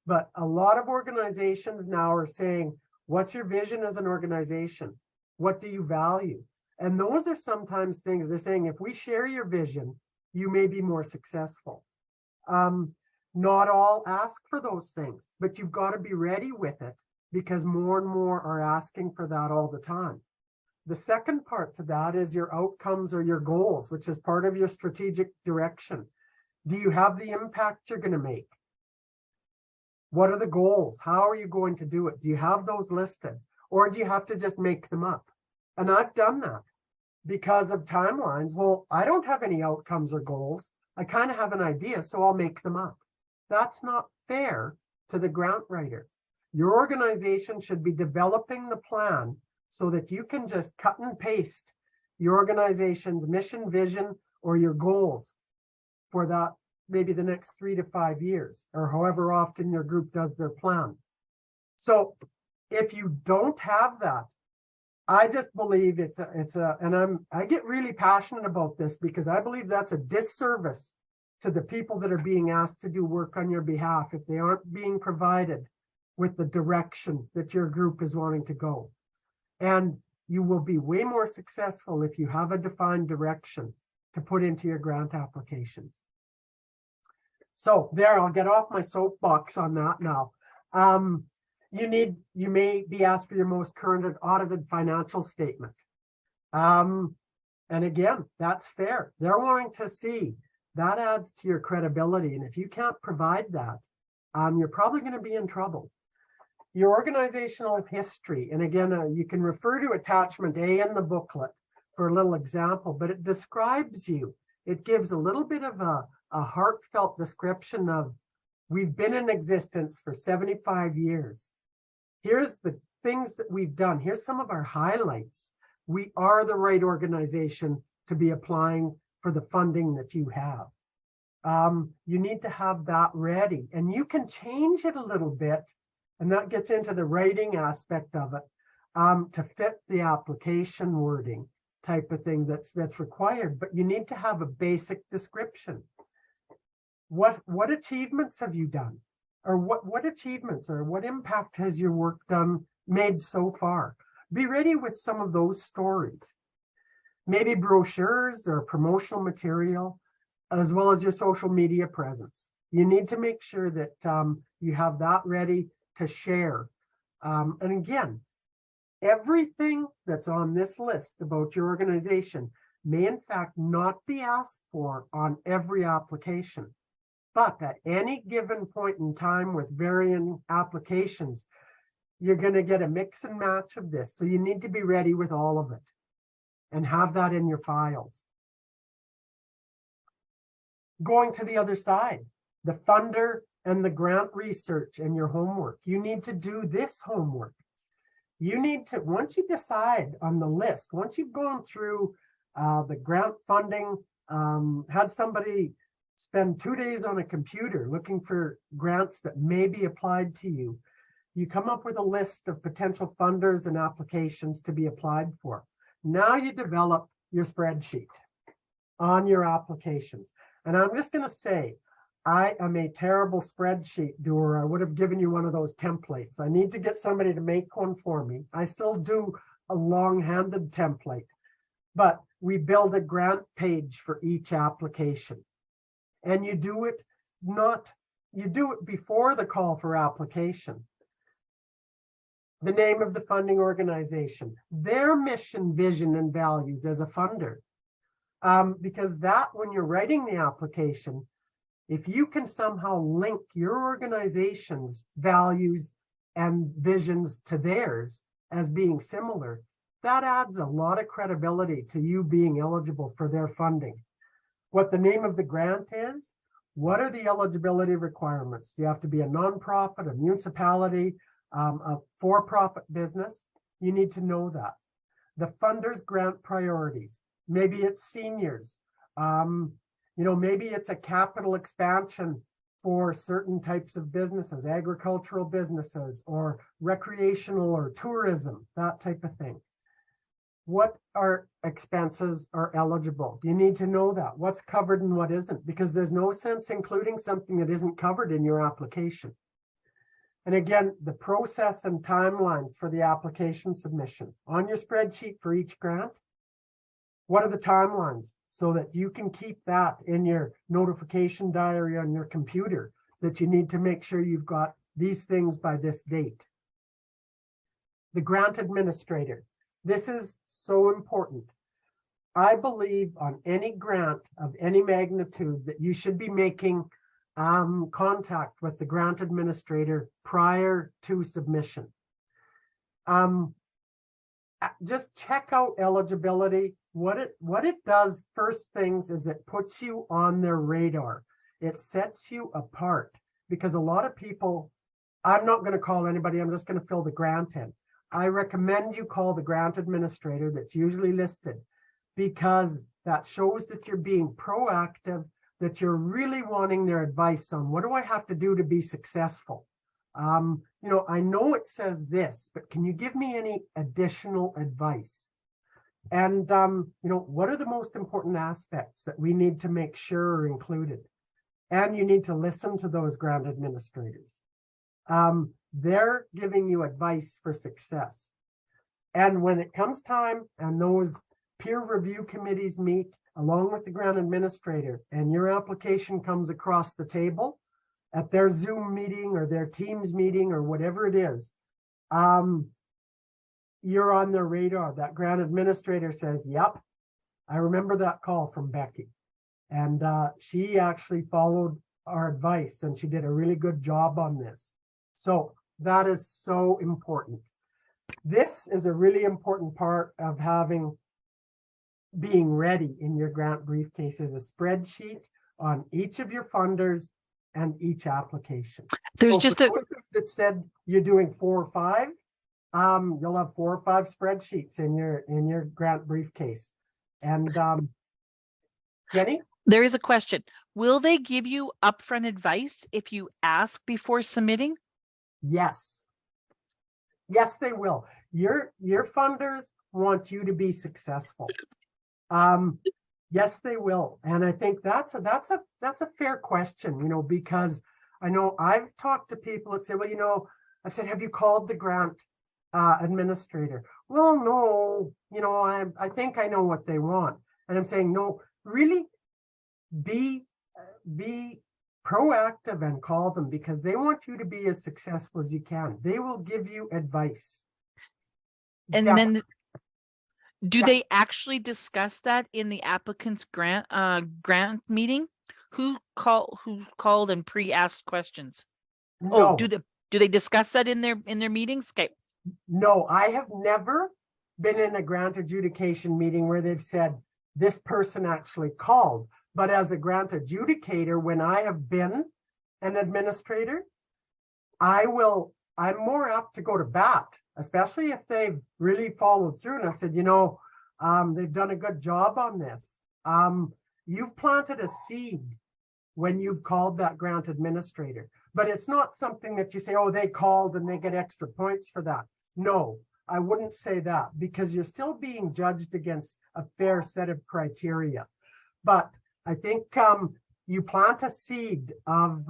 But a lot of organizations now are saying, what's your vision as an organization? What do you value? And those are sometimes things they're saying, if we share your vision, you may be more successful. Not all ask for those things, but you've got to be ready with it, because more and more are asking for that all the time. The second part to that is your outcomes or your goals, which is part of your strategic direction. Do you have the impact you're going to make? What are the goals? How are you going to do it? Do you have those listed? Or do you have to just make them up? And I've done that because of timelines. Well, I don't have any outcomes or goals. I kind of have an idea, so I'll make them up. That's not fair to the grant writer. Your organization should be developing the plan so that you can just cut and paste your organization's mission, vision, or your goals for that, maybe the next 3 to 5 years, or however often your group does their plan. So if you don't have that, I just believe and I get really passionate about this because I believe that's a disservice to the people that are being asked to do work on your behalf if they aren't being provided with the direction that your group is wanting to go. And you will be way more successful if you have a defined direction to put into your grant applications. So there, I'll get off my soapbox on that now. You may be asked for your most current audited financial statement. And again, that's fair. They're wanting to see that adds to your credibility. And if you can't provide that, you're probably going to be in trouble. Your organizational history, and again, you can refer to attachment A in the booklet for a little example, but it describes you. It gives a little bit of a heartfelt description of, we've been in existence for 75 years. Here's the things that we've done. Here's some of our highlights. We are the right organization to be applying for the funding that you have. You need to have that ready, and you can change it a little bit, and that gets into the writing aspect of it, to fit the application wording type of thing that's required. But you need to have a basic description. What achievements have you done? Or what achievements or what impact has your work made so far? Be ready with some of those stories. Maybe brochures or promotional material, as well as your social media presence. You need to make sure that you have that ready to share. And again, everything that's on this list about your organization may in fact not be asked for on every application. But at any given point in time with varying applications, you're going to get a mix and match of this. So you need to be ready with all of it and have that in your files. Going to the other side, the funder and the grant research and your homework. You need to do this homework. You need to, once you decide on the list, once you've gone through the grant funding, had somebody spend 2 days on a computer looking for grants that may be applied to you, you come up with a list of potential funders and applications to be applied for. Now you develop your spreadsheet on your applications. And I'm just going to say, I am a terrible spreadsheet doer. I would have given you one of those templates. I need to get somebody to make one for me. I still do a long-handed template, but we build a grant page for each application. And you do it before the call for application. The name of the funding organization, their mission, vision, and values as a funder. Because that, when you're writing the application, if you can somehow link your organization's values and visions to theirs as being similar, that adds a lot of credibility to you being eligible for their funding. What the name of the grant is, what are the eligibility requirements? You have to be a nonprofit, a municipality, a for-profit business. You need to know that. The funder's grant priorities. Maybe it's seniors. Maybe it's a capital expansion for certain types of businesses, agricultural businesses, or recreational or tourism, that type of thing. What are expenses are eligible? You need to know that. What's covered and what isn't, because there's no sense including something that isn't covered in your application. And again, the process and timelines for the application submission. On your spreadsheet for each grant, what are the timelines? So that you can keep that in your notification diary on your computer, that you need to make sure you've got these things by this date. The grant administrator. This is so important. I believe on any grant of any magnitude that you should be making contact with the grant administrator prior to submission. Just check out eligibility. What it does first things is it puts you on their radar. It sets you apart, because a lot of people, I'm not going to call anybody, I'm just going to fill the grant in. I recommend you call the grant administrator that's usually listed, because that shows that you're being proactive, that you're really wanting their advice on what do I have to do to be successful. you know, I know it says this, but can you give me any additional advice? And, you know, what are the most important aspects that we need to make sure are included? And you need to listen to those grant administrators. They're giving you advice for success. And when it comes time and those peer review committees meet along with the grant administrator and your application comes across the table at their Zoom meeting or their Teams meeting or whatever it is, you're on their radar. That grant administrator says, yep, I remember that call from Becky. And she actually followed our advice and she did a really good job on this. So that is so important. This is a really important part of being ready in your grant briefcase is a spreadsheet on each of your funders and each application. There's So just for a, those that said you're doing 4 or 5, you'll have 4 or 5 spreadsheets in your grant briefcase. And Jenny? there is a question. Will they give you upfront advice if you ask before submitting? Yes. Yes, they will. Your funders want you to be successful. Yes, they will. And I think that's a fair question, you know, because I know I've talked to people that say, well, you know, I've said, have you called the grant administrator? Well, no, you know, I think I know what they want. And I'm saying, no, really be proactive and call them because they want you to be as successful as you can. They will give you advice. And Yes. then do Yeah. they actually discuss that in the applicant's grant meeting? Who called and pre-asked questions? No, Oh, do they discuss that in their meetings? Okay. no, I have never been in a grant adjudication meeting where they've said this person actually called. But as a grant adjudicator, when I have been an administrator, I'm more apt to go to bat, especially if they've really followed through. And I've said, you know, they've done a good job on this. You've planted a seed when you've called that grant administrator, but it's not something that you say, oh, they called and they get extra points for that. No, I wouldn't say that because you're still being judged against a fair set of criteria. But I think you plant a seed of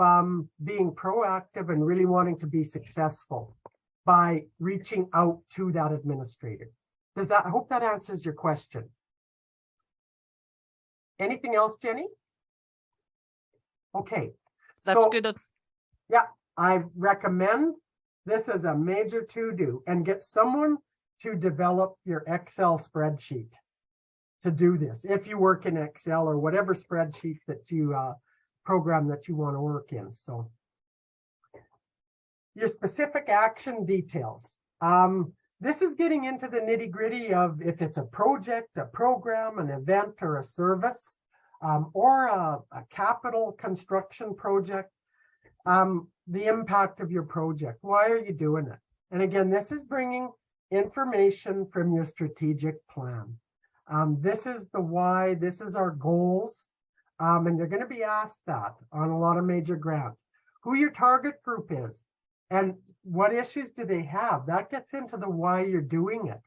being proactive and really wanting to be successful by reaching out to that administrator. I hope that answers your question. Anything else, Jenny? Okay. That's so, good. Yeah, I recommend this as a major to-do and get someone to develop your Excel spreadsheet to do this. If you work in Excel or whatever spreadsheet that you program that you want to work in. So your specific action details. This is getting into the nitty gritty of if it's a project, a program, an event, or a service, or a capital construction project. The impact of your project. Why are you doing it? And again, this is bringing information from your strategic plan. This is the why, this is our goals. And you're going to be asked that on a lot of major grants. Who your target group is and what issues do they have? That gets into the why you're doing it.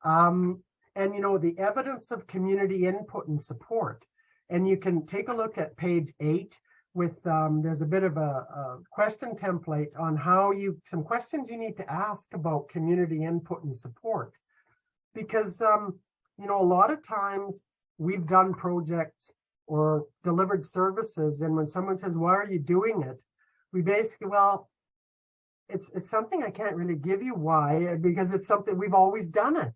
And you know, the evidence of community input and support. And you can take a look at page 8 with there's a bit of a question template on how some questions you need to ask about community input and support. Because you know, a lot of times we've done projects or delivered services, and when someone says, why are you doing it? We basically, well, it's something I can't really give you why, because it's something we've always done it.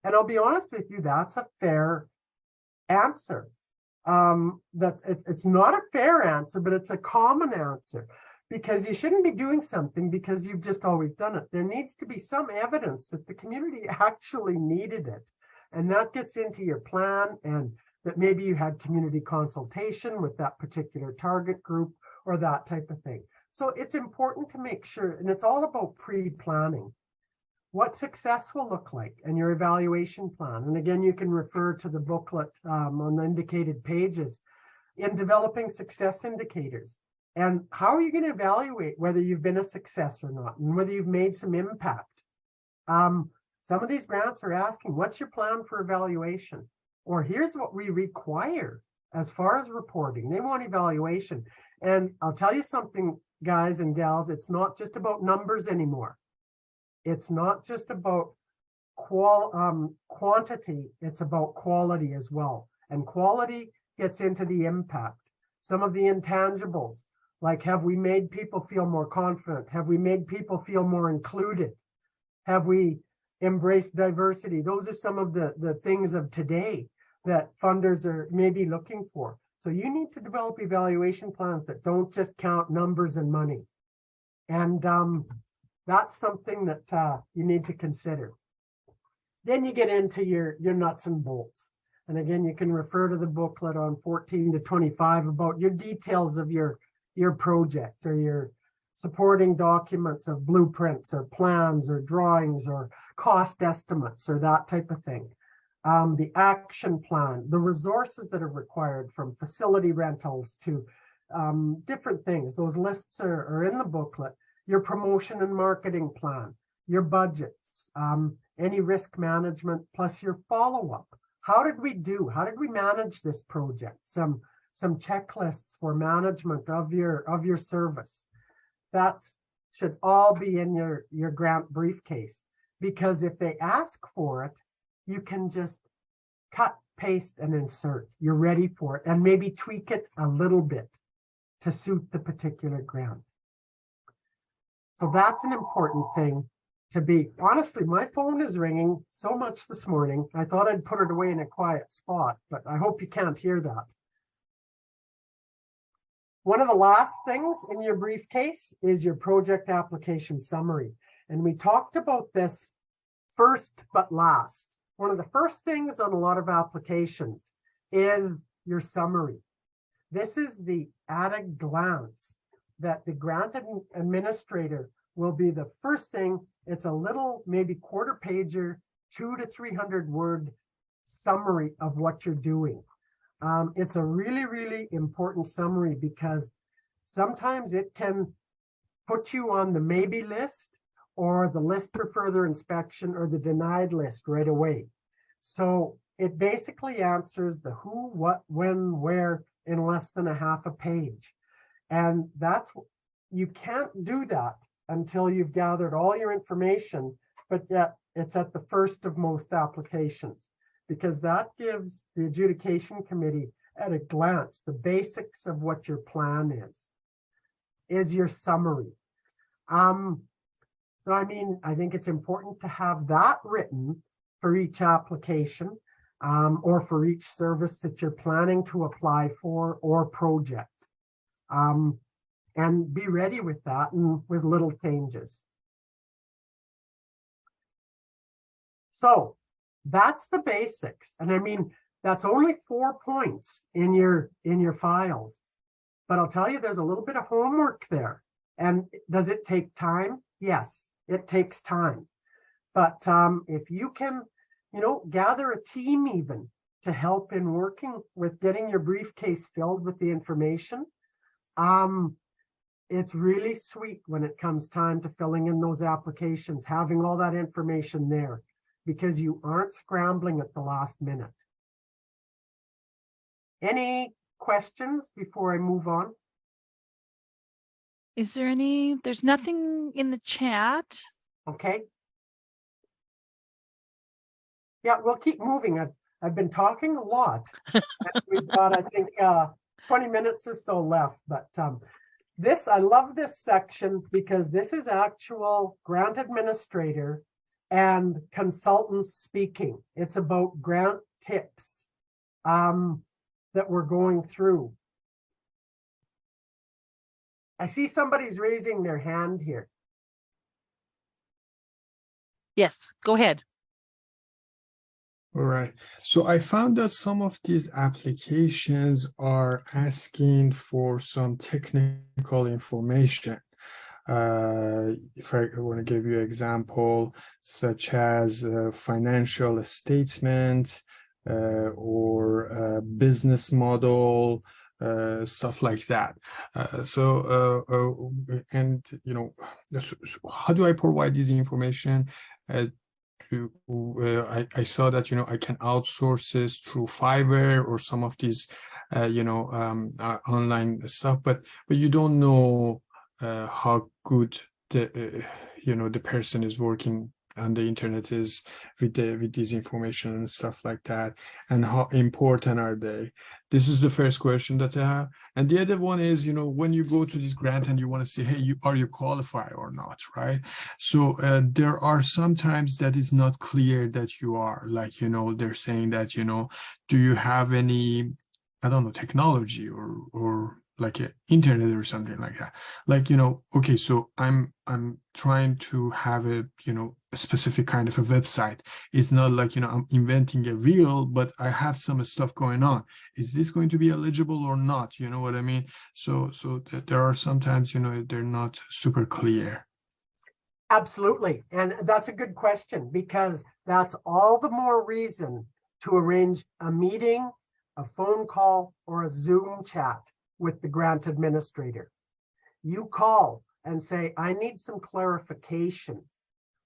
And I'll be honest with you, that's a fair answer. It's not a fair answer, but it's a common answer, because you shouldn't be doing something because you've just always done it. There needs to be some evidence that the community actually needed it. And that gets into your plan, and that maybe you had community consultation with that particular target group or that type of thing. So it's important to make sure, and it's all about pre-planning. What success will look like and your evaluation plan. And again, you can refer to the booklet on the indicated pages in developing success indicators. And how are you going to evaluate whether you've been a success or not, and whether you've made some impact? Some of these grants are asking, what's your plan for evaluation? Or here's what we require as far as reporting. They want evaluation. And I'll tell you something, guys and gals, it's not just about numbers anymore. It's not just about quantity, it's about quality as well. And quality gets into the impact. Some of the intangibles, like have we made people feel more confident? Have we made people feel more included? Have we embraced diversity? Those are some of the things of today that funders are maybe looking for. So you need to develop evaluation plans that don't just count numbers and money. And that's something that you need to consider. Then you get into your nuts and bolts. And again, you can refer to the booklet on 14 to 25 about your details of your project, or your supporting documents of blueprints or plans or drawings or cost estimates or that type of thing. The action plan, the resources that are required, from facility rentals to different things. Those lists are in the booklet. Your promotion and marketing plan, your budgets, any risk management, plus your follow-up. How did we do? How did we manage this project? Some checklists for management of your service. That should all be in your grant briefcase, because if they ask for it, you can just cut, paste, and insert. You're ready for it, and maybe tweak it a little bit to suit the particular grant. So that's an important thing to be. Honestly, my phone is ringing so much this morning. I thought I'd put it away in a quiet spot, but I hope you can't hear that. One of the last things in your briefcase is your project application summary. And we talked about this first but last. One of the first things on a lot of applications is your summary. This is the at a glance that the grant administrator will be the first thing. It's a little, maybe quarter pager, 200 to 300 word summary of what you're doing. It's a really, really important summary, because sometimes it can put you on the maybe list, or the list for further inspection, or the denied list right away. So it basically answers the who, what, when, where in less than a half a page. And you can't do that until you've gathered all your information, but yet it's at the first of most applications, because that gives the adjudication committee at a glance the basics of what your plan is your summary. So I mean, I think it's important to have that written for each application, or for each service that you're planning to apply for or project. And be ready with that, and with little changes. So that's the basics. And I mean, that's only 4 points in your files. But I'll tell you, there's a little bit of homework there. And does it take time? Yes, it takes time. But if you can, gather a team even to help in working with getting your briefcase filled with the information, it's really sweet when it comes time to filling in those applications, having all that information there, because you aren't scrambling at the last minute. Any questions before I move on? Is there any? There's nothing in the chat. Okay. Yeah, we'll keep moving. I've been talking a lot. We've got, I think, 20 minutes or so left. But I love this section, because this is actual grant administrator and consultants speaking. It's about grant tips that we're going through. I see somebody's raising their hand here. Yes, go ahead. All right. So I found that some of these applications are asking for some technical information. If I want to give you an example, such as a financial statement, or a business model, stuff like that. And you know, so how do I provide this information? I saw that, you know, I can outsource this through Fiverr or some of these online stuff, but you don't know how good the the person is working on the internet is with this information and stuff like that, and how important are they. This is the first question that I have. And the other one is, you know, when you go to this grant and you want to say, hey, are you qualified or not, right? So there are sometimes that is not clear that you are, like, you know, they're saying that, you know, do you have any, I don't know, technology or like a internet or something like that. Like, you know, okay, so I'm trying to have a, you know, a specific kind of a website. It's not like, you know, I'm inventing a wheel, but I have some stuff going on. Is this going to be eligible or not? You know what I mean? So there are sometimes, you know, they're not super clear. Absolutely. And that's a good question, because that's all the more reason to arrange a meeting, a phone call, or a Zoom chat with the grant administrator. You call and say, I need some clarification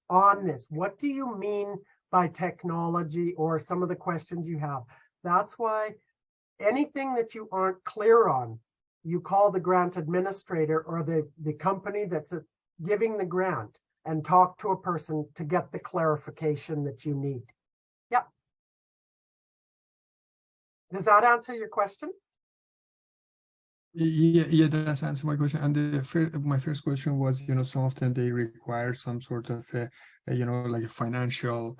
on this. What do you mean by technology, or some of the questions you have? That's why anything that you aren't clear on, you call the grant administrator or the company that's giving the grant and talk to a person to get the clarification that you need. Yeah. Does that answer your question? Yeah, that's answer my question. And my first question was, you know, some of them they require some sort of you know, like a financial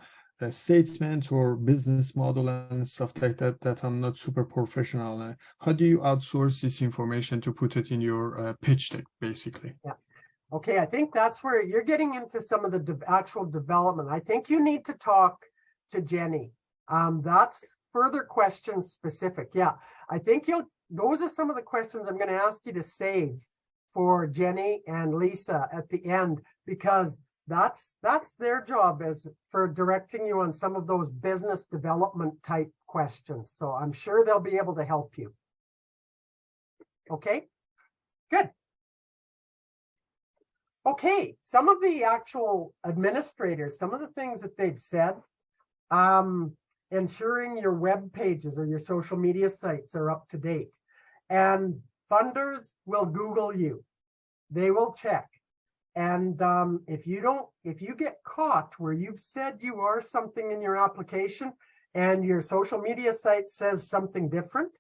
statement or business model and stuff like that that I'm not super professional. How do you outsource this information to put it in your pitch deck, basically? Yeah. Okay, I think that's where you're getting into some of the actual development. I think you need to talk to Jenny. That's further questions specific. Yeah, I think those are some of the questions I'm going to ask you to save for Jenny and Lisa at the end, because that's their job, is for directing you on some of those business development type questions. So I'm sure they'll be able to help you. Okay, good. Okay, some of the actual administrators, some of the things that they've said, ensuring your web pages or your social media sites are up to date. And funders will Google you. They will check. And if you get caught where you've said you are something in your application and your social media site says something different,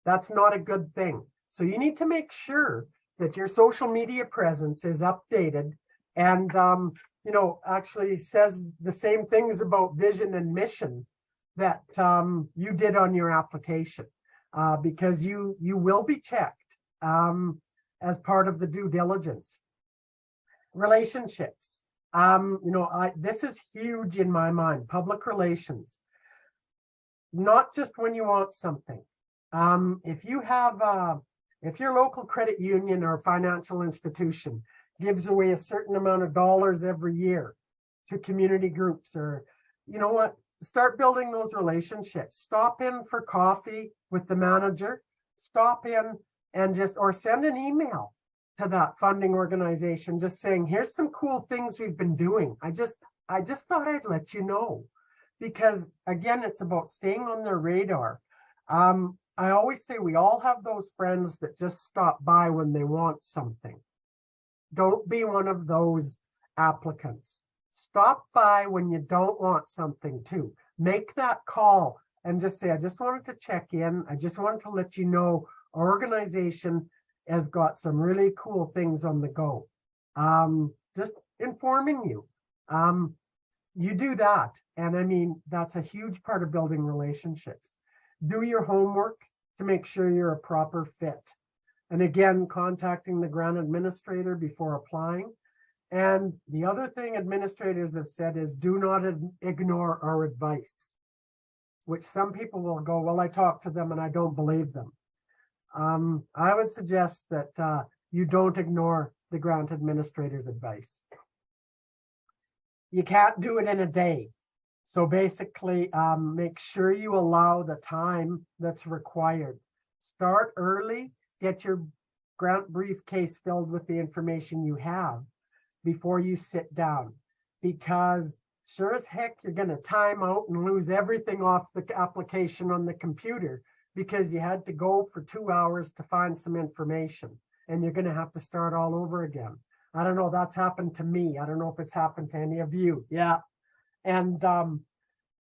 that's not a good thing. So you need to make sure that your social media presence is updated and you know, actually says the same things about vision and mission that you did on your application, because you will be checked as part of the due diligence. Relationships, you know, this is huge in my mind. Public relations, not just when you want something. If you have if your local credit union or financial institution gives away a certain amount of dollars every year to community groups, or, you know what, start building those relationships. Stop in for coffee with the manager, stop in and or send an email to that funding organization just saying, here's some cool things we've been doing. I just thought I'd let you know, because again, it's about staying on their radar. I always say we all have those friends that just stop by when they want something. Don't be one of those applicants. Stop by when you don't want something too. Make that call and just say, I just wanted to check in. I just wanted to let you know our organization has got some really cool things on the go. Just informing you. You do that. And I mean, that's a huge part of building relationships. Do your homework to make sure you're a proper fit. And again, contacting the grant administrator before applying. And the other thing administrators have said is do not ignore our advice, which some people will go, well, I talked to them and I don't believe them. I would suggest that you don't ignore the grant administrator's advice. You can't do it in a day. So basically, make sure you allow the time that's required. start early, get your grant briefcase filled with the information you have before you sit down, because sure as heck, you're going to time out and lose everything off the application on the computer because you had to go for 2 hours to find some information, and you're going to have to start all over again. I don't know, that's happened to me. I don't know if it's happened to any of you. Yeah. And,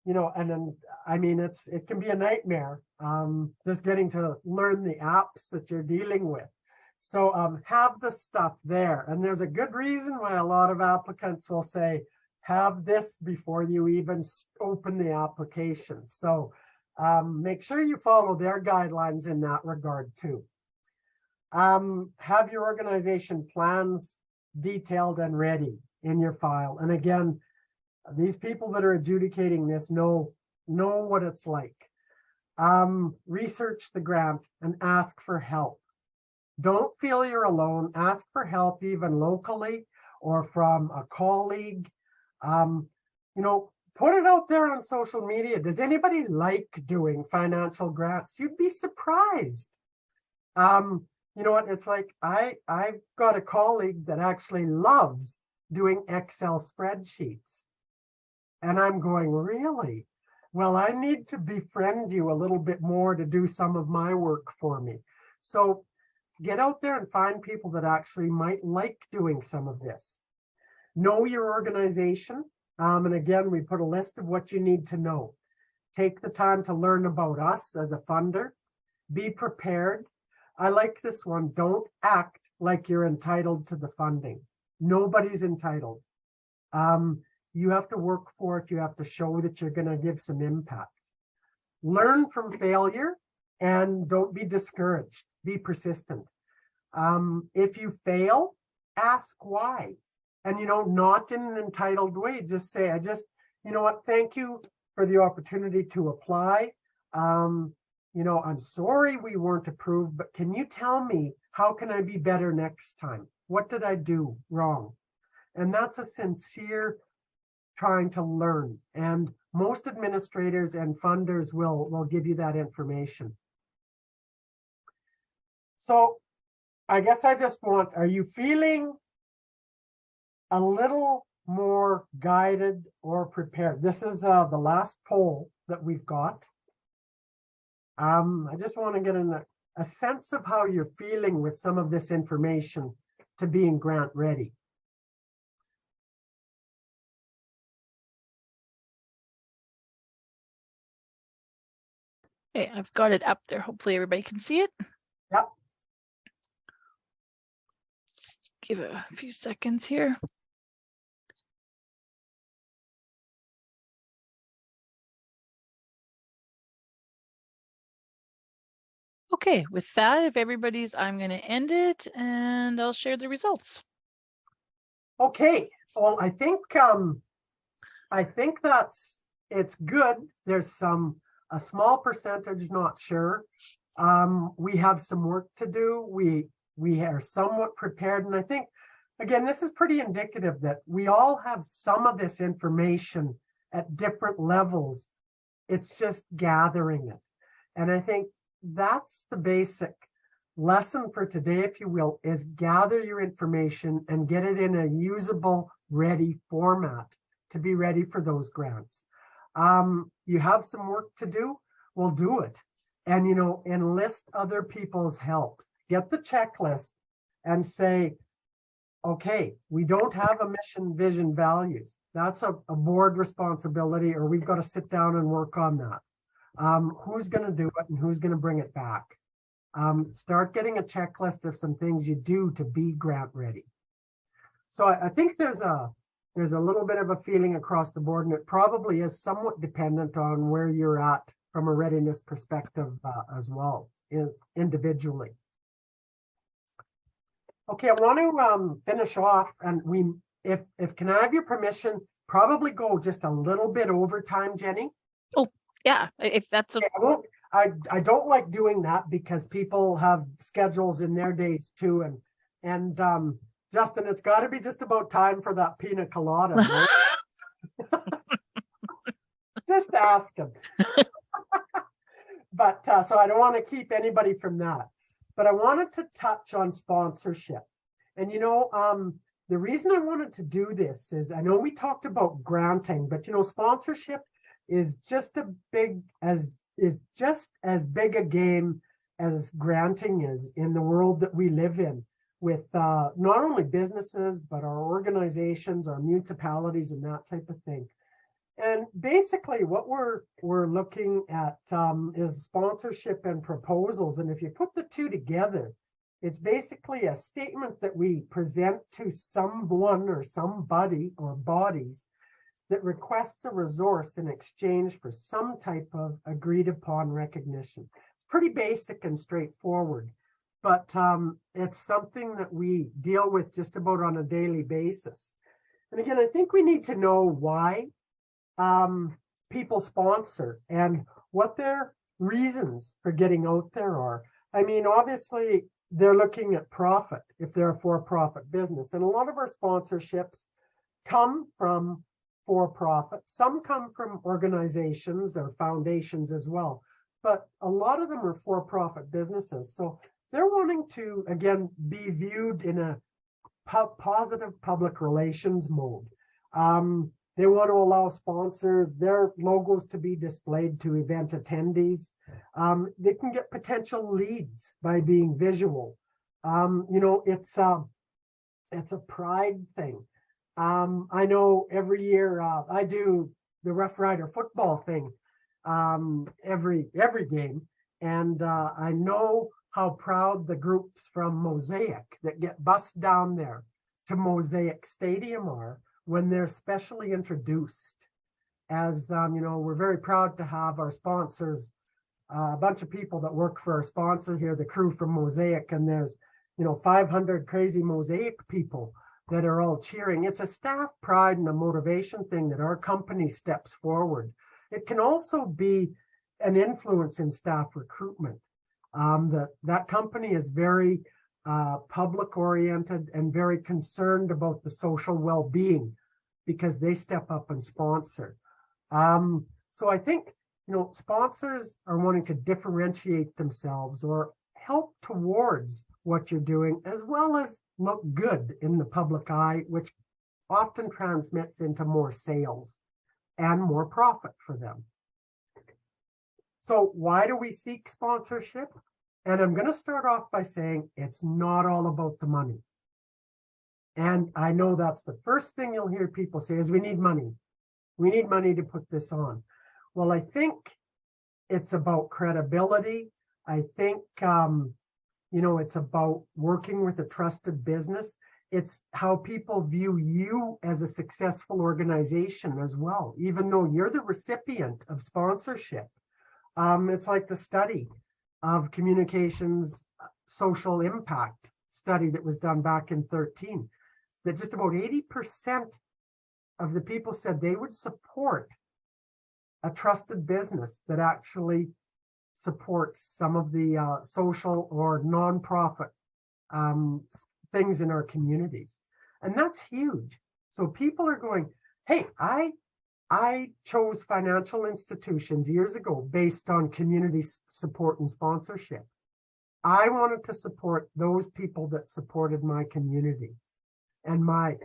you know, and then, I mean, it can be a nightmare, just getting to learn the apps that you're dealing with. So have the stuff there. And there's a good reason why a lot of applicants will say, have this before you even open the application. So make sure you follow their guidelines in that regard too. Have your organization plans detailed and ready in your file. And again, these people that are adjudicating this know what it's like. Research the grant and ask for help. Don't feel you're alone. Ask for help even locally or from a colleague. You know, put it out there on social media. Does anybody like doing financial grants? You'd be surprised. You know what? It's like I've got a colleague that actually loves doing Excel spreadsheets. And I'm going, really? Well, I need to befriend you a little bit more to do some of my work for me. So get out there and find people that actually might like doing some of this. Know your organization. And again, we put a list of what you need to know. Take the time to learn about us as a funder. Be prepared. I like this one. Don't act like you're entitled to the funding. Nobody's entitled. You have to work for it. You have to show that you're going to give some impact. Learn from failure and don't be discouraged. Be persistent. If you fail, ask why. And, you know, not in an entitled way. Just say, you know what, thank you for the opportunity to apply. You know, I'm sorry we weren't approved, but can you tell me, how can I be better next time? What did I do wrong? And that's a sincere trying to learn. And most administrators and funders will give you that information. So I guess I just want, are you feeling a little more guided or prepared? This is the last poll that we've got. I just want to get a sense of how you're feeling with some of this information to being grant ready. Okay, I've got it up there. Hopefully everybody can see it. Yep. Let's give it a few seconds here. Okay, with that, if everybody's, I'm going to end it and I'll share the results. Okay, well, I think it's good. There's a small percentage not sure. We have some work to do. We are somewhat prepared, and I think, again, this is pretty indicative that we all have some of this information at different levels. It's just gathering it. And I think that's the basic lesson for today, if you will, is gather your information and get it in a usable, ready format to be ready for those grants. You have some work to do, we'll do it. And, you know, enlist other people's help. Get the checklist and say, okay, we don't have a mission, vision, values. That's a board responsibility, or we've got to sit down and work on that. Who's going to do it and who's going to bring it back? Start getting a checklist of some things you do to be grant ready. So I think there's a little bit of a feeling across the board, and it probably is somewhat dependent on where you're at from a readiness perspective as well, individually. Okay, I want to finish off, and if can I have your permission, probably go just a little bit over time, Jenny? Oh, yeah, if that's a... I don't like doing that because people have schedules in their days too, and Justin, it's got to be just about time for that pina colada. Right? Just ask him. but so I don't want to keep anybody from that. But I wanted to touch on sponsorship. And the reason I wanted to do this is I know we talked about granting, but sponsorship is just as big a game as granting is in the world that we live in, with not only businesses, but our organizations, our municipalities, and that type of thing. And basically what we're looking at is sponsorship and proposals. And if you put the two together, it's basically a statement that we present to someone or somebody or bodies that requests a resource in exchange for some type of agreed upon recognition. It's pretty basic and straightforward, but it's something that we deal with just about on a daily basis. And again, I think we need to know why people sponsor and what their reasons for getting out there are. I mean, obviously, they're looking at profit if they're a for-profit business. And a lot of our sponsorships come from for-profit. Some come from organizations or foundations as well. But a lot of them are for-profit businesses. So they're wanting to, again, be viewed in a positive public relations mode. They want to allow sponsors, their logos to be displayed to event attendees. They can get potential leads by being visual. It's a pride thing. I know every year I do the Rough Rider football thing every game, and I know how proud the groups from Mosaic that get bussed down there to Mosaic Stadium are when they're specially introduced. As we're very proud to have our sponsors, a bunch of people that work for our sponsor here, the crew from Mosaic, and there's 500 crazy Mosaic people that are all cheering. It's a staff pride and a motivation thing that our company steps forward. It can also be an influence in staff recruitment. That company is very public oriented and very concerned about the social well-being because they step up and sponsor. So I think, sponsors are wanting to differentiate themselves or help towards what you're doing, as well as look good in the public eye, which often transmits into more sales and more profit for them. So why do we seek sponsorship? And I'm going to start off by saying it's not all about the money. And I know that's the first thing you'll hear people say is we need money. We need money to put this on. Well, I think it's about credibility. I think, it's about working with a trusted business. It's how people view you as a successful organization as well, even though you're the recipient of sponsorship. It's like the study of communications social impact study that was done back in 2013, that just about 80% of the people said they would support a trusted business that actually supports some of the social or nonprofit things in our communities. And that's huge. So people are going, hey, I chose financial institutions years ago based on community support and sponsorship. I wanted to support those people that supported my community.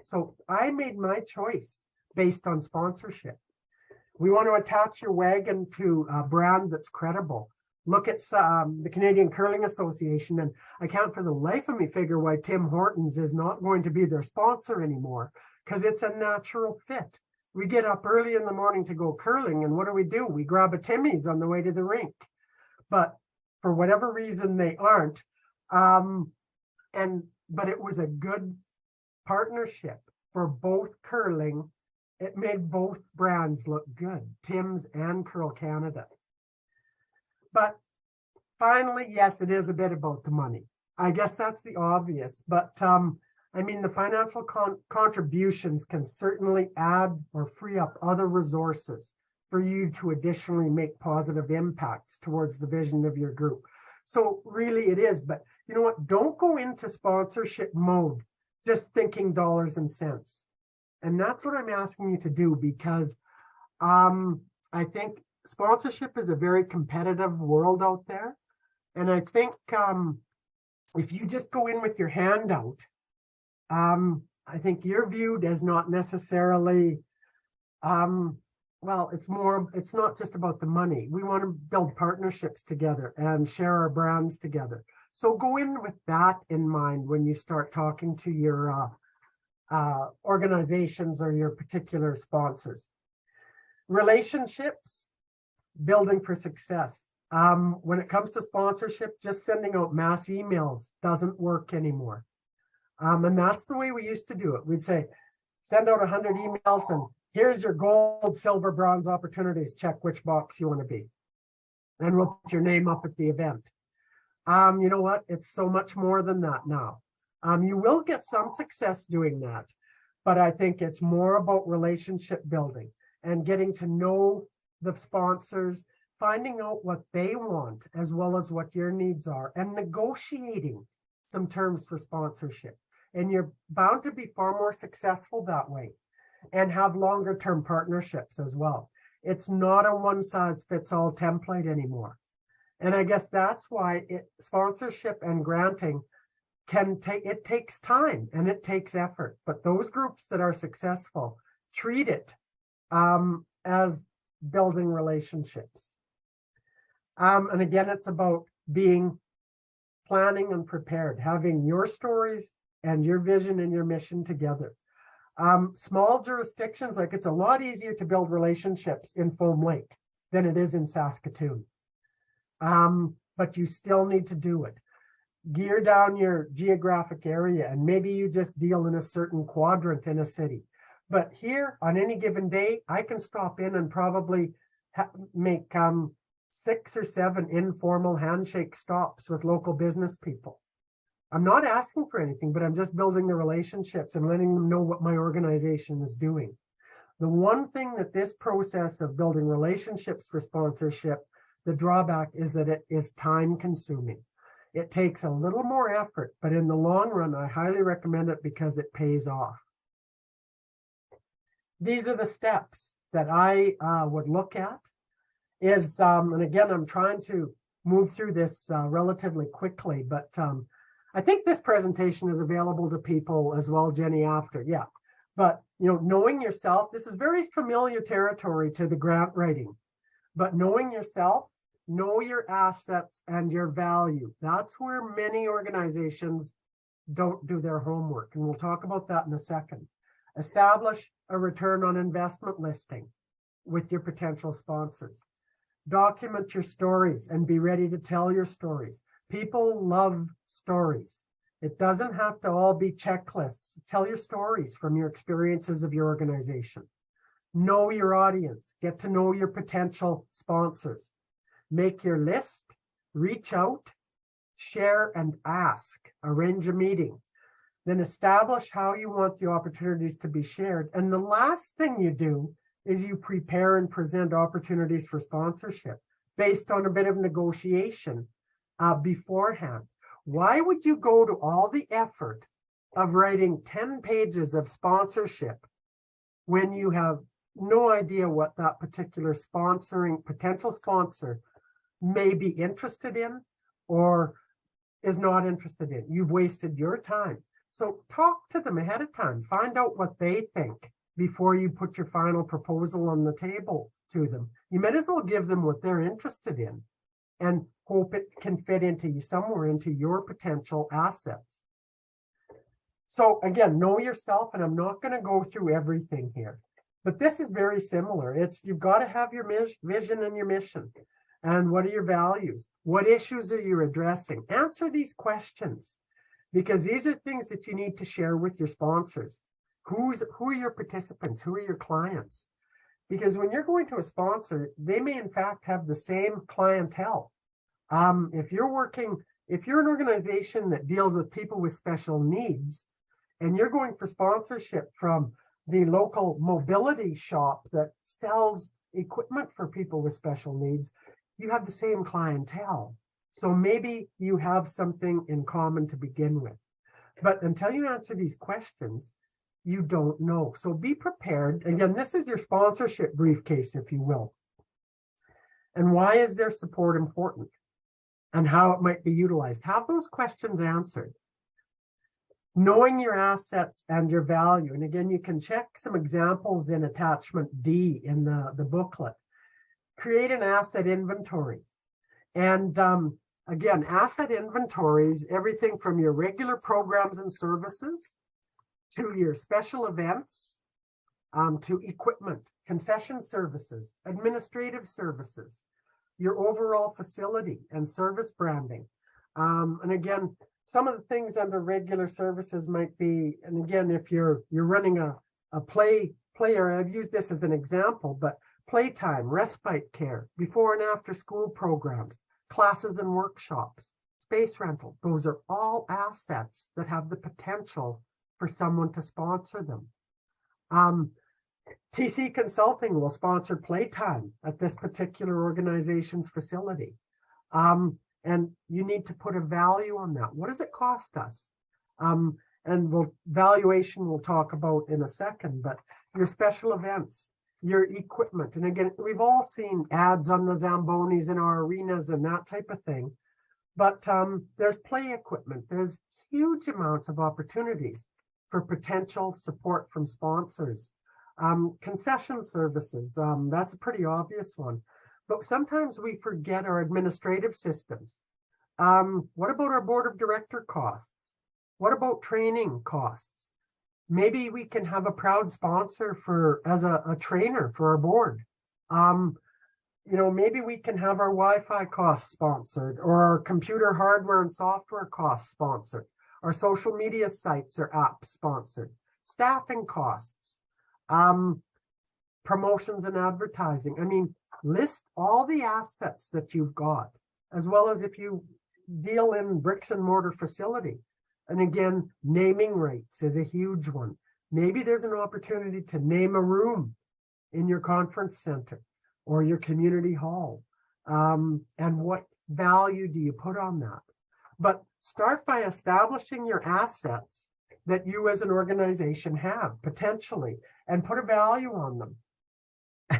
So I made my choice based on sponsorship. We want to attach your wagon to a brand that's credible. Look at the Canadian Curling Association, and I can't for the life of me figure why Tim Hortons is not going to be their sponsor anymore, because it's a natural fit. We get up early in the morning to go curling, and what do? We grab a Timmy's on the way to the rink. But for whatever reason, they aren't. But it was a good partnership for both curling. It made both brands look good, Tim's and Curl Canada. But finally, yes, it is a bit about the money. I guess that's the obvious. But the financial contributions can certainly add or free up other resources for you to additionally make positive impacts towards the vision of your group. So really it is, but you know what? Don't go into sponsorship mode just thinking dollars and cents. And that's what I'm asking you to do, because I think sponsorship is a very competitive world out there. And I think if you just go in with your hand out, I think you're viewed as not necessarily, well, it's not just about the money. We want to build partnerships together and share our brands together. So go in with that in mind when you start talking to your organizations or your particular sponsors. Relationships, building for success. When it comes to sponsorship, just sending out mass emails doesn't work anymore. And that's the way we used to do it. We'd say, send out 100 emails and here's your gold, silver, bronze opportunities. Check which box you want to be. And we'll put your name up at the event. You know what? It's so much more than that now. You will get some success doing that, but I think it's more about relationship building and getting to know the sponsors, finding out what they want as well as what your needs are, and negotiating some terms for sponsorship. And you're bound to be far more successful that way and have longer term partnerships as well. It's not a one size fits all template anymore. And I guess that's why sponsorship and granting it takes time and it takes effort. But those groups that are successful treat it as building relationships. And again, it's about being planning and prepared, having your stories and your vision and your mission together. Small jurisdictions, like it's a lot easier to build relationships in Foam Lake than it is in Saskatoon. But you still need to do it. Gear down your geographic area, and maybe you just deal in a certain quadrant in a city. But here, on any given day, I can stop in and probably make 6 or 7 informal handshake stops with local business people. I'm not asking for anything, but I'm just building the relationships and letting them know what my organization is doing. The one thing that this process of building relationships for sponsorship, the drawback is that it is time consuming. It takes a little more effort, but in the long run, I highly recommend it because it pays off. These are the steps that I would look at. And again, I'm trying to move through this relatively quickly, but I think this presentation is available to people as well, Jenny, after. Yeah. But, knowing yourself, this is very familiar territory to the grant writing, but knowing yourself, know your assets and your value. That's where many organizations don't do their homework. And we'll talk about that in a second. Establish a return on investment listing with your potential sponsors. Document your stories and be ready to tell your stories. People love stories. It doesn't have to all be checklists. Tell your stories from your experiences of your organization. Know your audience. Get to know your potential sponsors. Make your list, reach out, share and ask. Arrange a meeting. Then establish how you want the opportunities to be shared. And the last thing you do is you prepare and present opportunities for sponsorship based on a bit of negotiation beforehand. Why would you go to all the effort of writing 10 pages of sponsorship when you have no idea what that particular potential sponsor may be interested in or is not interested in? You've wasted your time. So talk to them ahead of time. Find out what they think before you put your final proposal on the table to them. You might as well give them what they're interested in and hope it can fit somewhere into your potential assets. So again, know yourself, and I'm not going to go through everything here, but this is very similar. You've got to have your vision and your mission. And what are your values? What issues are you addressing? Answer these questions, because these are things that you need to share with your sponsors. Who are your participants? Who are your clients? Because when you're going to a sponsor, they may in fact have the same clientele. If you're an organization that deals with people with special needs, and you're going for sponsorship from the local mobility shop that sells equipment for people with special needs, you have the same clientele. So maybe you have something in common to begin with. But until you answer these questions, you don't know. So be prepared. Again, this is your sponsorship briefcase, if you will. And why is their support important? And how it might be utilized. Have those questions answered. Knowing your assets and your value. And again, you can check some examples in attachment D in the booklet. Create an asset inventory. And again, asset inventories, everything from your regular programs and services to your special events, to equipment, concession services, administrative services, your overall facility and service branding. And again, some of the things under regular services might be, and again, if you're running a player, I've used this as an example, but playtime, respite care, before and after school programs, classes and workshops, space rental, those are all assets that have the potential for someone to sponsor them. TC Consulting will sponsor playtime at this particular organization's facility. And you need to put a value on that. What does it cost us? And valuation we'll talk about in a second, but your special events, your equipment. And again, we've all seen ads on the Zambonis in our arenas and that type of thing. But there's play equipment. There's huge amounts of opportunities for potential support from sponsors. Concession services, that's a pretty obvious one. But sometimes we forget our administrative systems. What about our board of director costs? What about training costs? Maybe we can have a proud sponsor as a trainer for our board. Maybe we can have our Wi-Fi costs sponsored, or our computer hardware and software costs sponsored, our social media sites or apps sponsored, staffing costs, promotions and advertising. I mean, list all the assets that you've got, as well as if you deal in bricks and mortar facility. And again, naming rights is a huge one. Maybe there's an opportunity to name a room in your conference center or your community hall. And what value do you put on that? But start by establishing your assets that you as an organization have potentially, and put a value on them.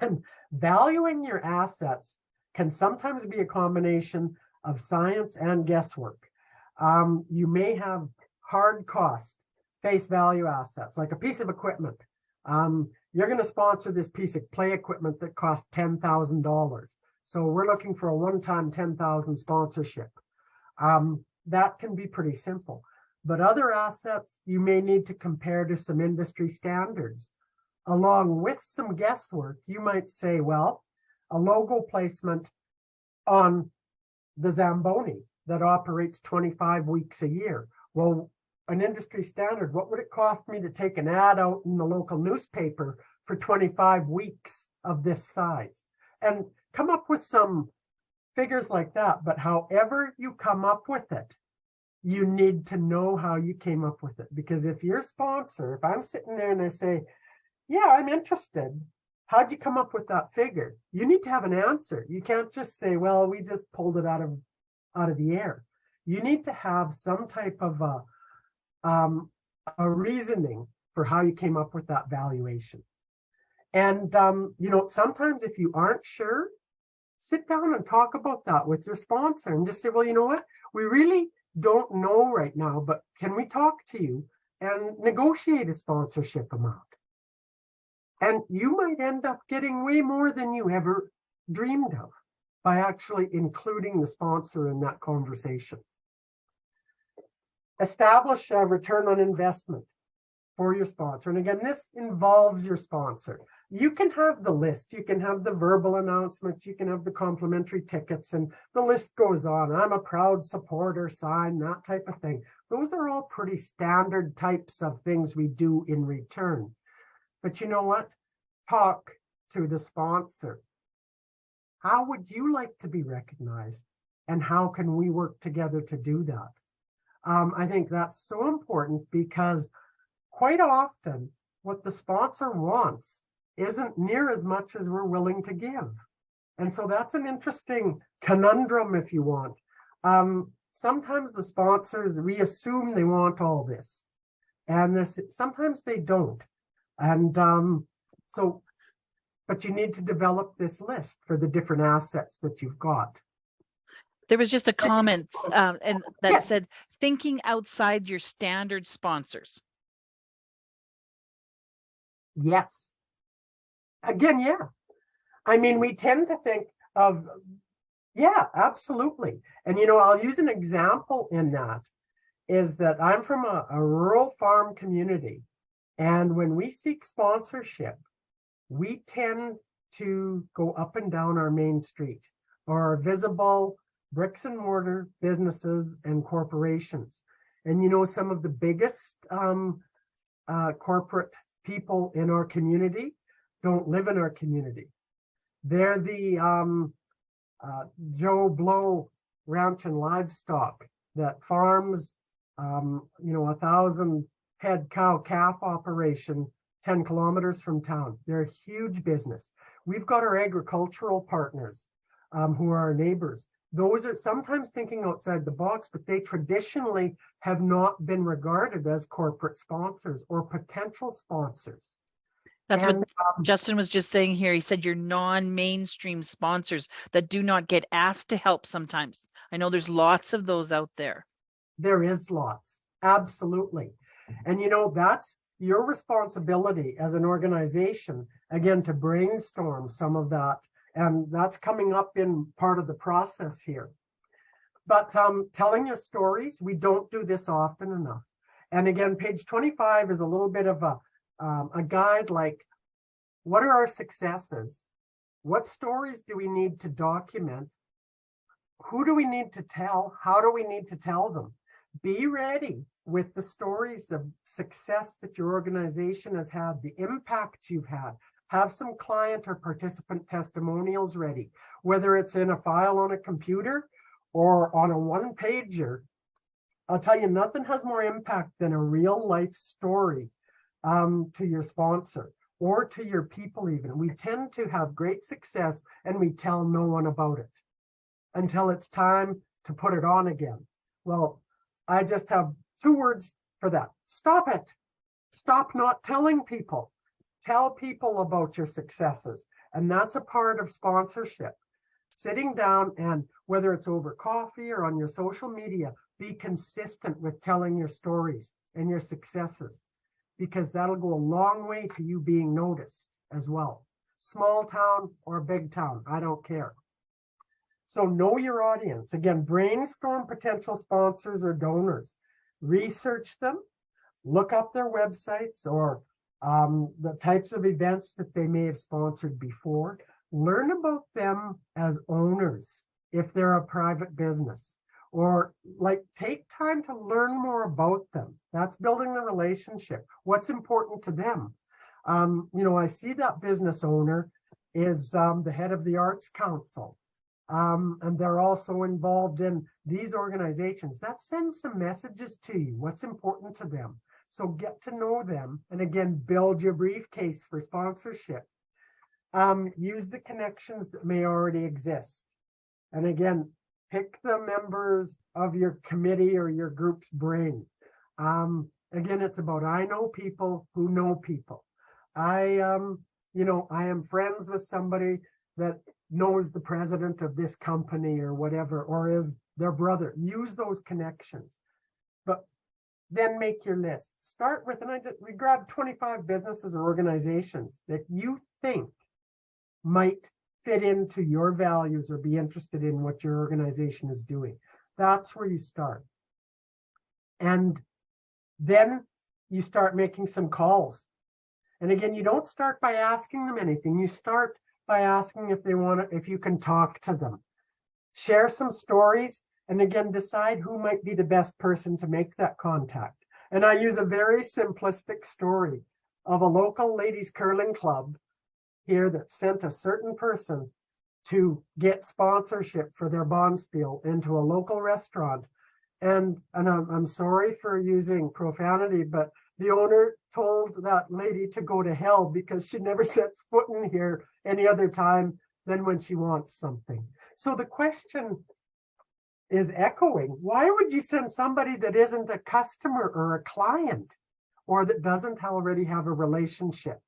And valuing your assets can sometimes be a combination of science and guesswork. You may have hard cost, face value assets, like a piece of equipment. You're going to sponsor this piece of play equipment that costs $10,000. So we're looking for a one-time $10,000 sponsorship. That can be pretty simple. But other assets you may need to compare to some industry standards. Along with some guesswork, you might say, well, a logo placement on the Zamboni that operates 25 weeks a year. Well, an industry standard, what would it cost me to take an ad out in the local newspaper for 25 weeks of this size? And come up with some figures like that. But however you come up with it, you need to know how you came up with it. Because if your sponsor, if I'm sitting there and I say, yeah, I'm interested, how'd you come up with that figure? You need to have an answer. You can't just say, well, we just pulled it out of the air. You need to have some type of a reasoning for how you came up with that valuation. And, sometimes if you aren't sure, sit down and talk about that with your sponsor and just say, well, you know what? We really don't know right now, but can we talk to you and negotiate a sponsorship amount? And you might end up getting way more than you ever dreamed of by actually including the sponsor in that conversation. Establish a return on investment for your sponsor. And again, this involves your sponsor. You can have the list, you can have the verbal announcements, you can have the complimentary tickets, and the list goes on. I'm a proud supporter, sign, that type of thing. Those are all pretty standard types of things we do in return. But you know what? Talk to the sponsor. How would you like to be recognized? And how can we work together to do that? I think that's so important because quite often what the sponsor wants isn't near as much as we're willing to give. And so that's an interesting conundrum, if you want. Sometimes the sponsors, we assume they want all this, and sometimes they don't. And so but you need to develop this list for the different assets that you've got. There was just a comment and that Yes. said, thinking outside your standard sponsors. Yes. Again, yeah. I mean, we tend to think of, yeah, absolutely. And, you know, I'll use an example in that is that I'm from a rural farm community. And when we seek sponsorship, we tend to go up and down our main street or our visible bricks and mortar businesses and corporations. And, you know, some of the biggest corporate people in our community don't live in our community. They're the Joe Blow Ranch and Livestock that farms, you know, 1,000 head cow calf operation 10 kilometers from town. They're a huge business. We've got our agricultural partners who are our neighbors. Those are sometimes thinking outside the box, but they traditionally have not been regarded as corporate sponsors or potential sponsors. That's And, what Justin was just saying here. He said you're non-mainstream sponsors that do not get asked to help sometimes. I know there's lots of those out there. There is lots, absolutely. And you know, that's your responsibility as an organization, again, to brainstorm some of that. And that's coming up in part of the process here. But telling your stories, we don't do this often enough. And again, page 25 is a little bit of a guide, like, what are our successes? What stories do we need to document? Who do we need to tell? How do we need to tell them? Be ready with the stories of success that your organization has had, the impacts you've had. Have some client or participant testimonials ready, whether it's in a file on a computer or on a one-pager. I'll tell you, nothing has more impact than a real life story to your sponsor or to your people even. We tend to have great success and we tell no one about it until it's time to put it on again. Well, I just have 2 words for that. Stop it. Stop not telling people. Tell people about your successes. And that's a part of sponsorship. Sitting down and whether it's over coffee or on your social media, be consistent with telling your stories and your successes, because that'll go a long way to you being noticed as well. Small town or big town, I don't care. So know your audience. Again, brainstorm potential sponsors or donors. Research them, look up their websites or the types of events that they may have sponsored before. Learn about them as owners if they're a private business, or like take time to learn more about them. That's building the relationship. What's important to them? You know, I see that business owner is the head of the Arts Council. And they're also involved in these organizations. That sends some messages to you. What's important to them? So get to know them. And again, build your briefcase for sponsorship. Use the connections that may already exist. And again, pick the members of your committee or your group's brain. Again, it's about, I know people who know people. You know, I am friends with somebody that knows the president of this company or whatever, or is their brother. Use those connections, but then make your list. Start with, and we grabbed 25 businesses or organizations that you think might fit into your values or be interested in what your organization is doing. That's where you start. And then you start making some calls. And again, you don't start by asking them anything. You start by asking if they want to, if you can talk to them. Share some stories, and again, decide who might be the best person to make that contact. And I use a very simplistic story of a local ladies curling club here that sent a certain person to get sponsorship for their bonspiel into a local restaurant. And I'm sorry for using profanity, but the owner told that lady to go to hell because she never sets foot in here any other time than when she wants something. So the question is echoing. Why would you send somebody that isn't a customer or a client or that doesn't already have a relationship?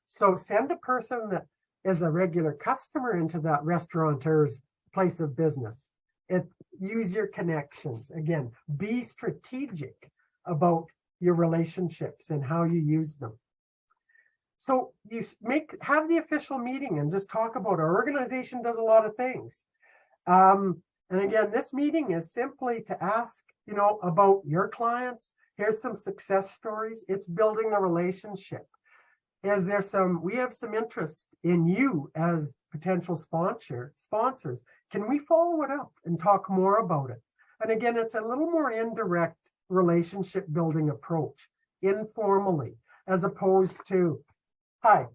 So send a person that is a regular customer into that restaurateur's place of business. Use your connections. Again, be strategic about your relationships and how you use them. So you have the official meeting and just talk about our organization does a lot of things. And again, this meeting is simply to ask, about your clients. Here's some success stories. It's building a relationship. We have some interest in you as potential sponsors. Can we follow it up and talk more about it? And again, it's a little more indirect relationship building approach, informally, as opposed to, hi,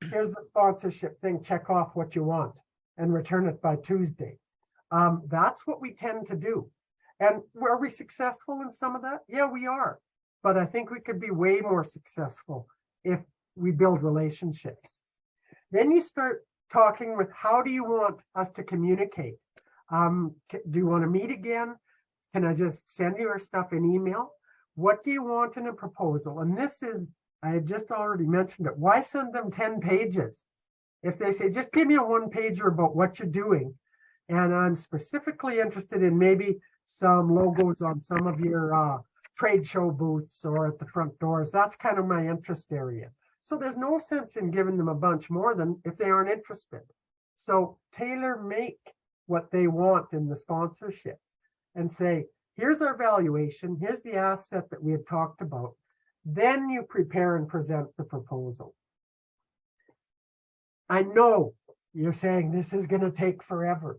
here's the sponsorship thing, check off what you want and return it by Tuesday. That's what we tend to do. And were we successful in some of that? Yeah, we are. But I think we could be way more successful if we build relationships. Then you start talking with, how do you want us to communicate? Do you want to meet again? Can I just send you our stuff in email? What do you want in a proposal? And this is, I had just already mentioned it. Why send them 10 pages? If they say, just give me a one-pager about what you're doing, and I'm specifically interested in maybe some logos on some of your trade show booths or at the front doors, that's kind of my interest area. So there's no sense in giving them a bunch more than if they aren't interested. So tailor make what they want in the sponsorship and say, here's our valuation, here's the asset that we had talked about. Then you prepare and present the proposal. I know you're saying this is going to take forever.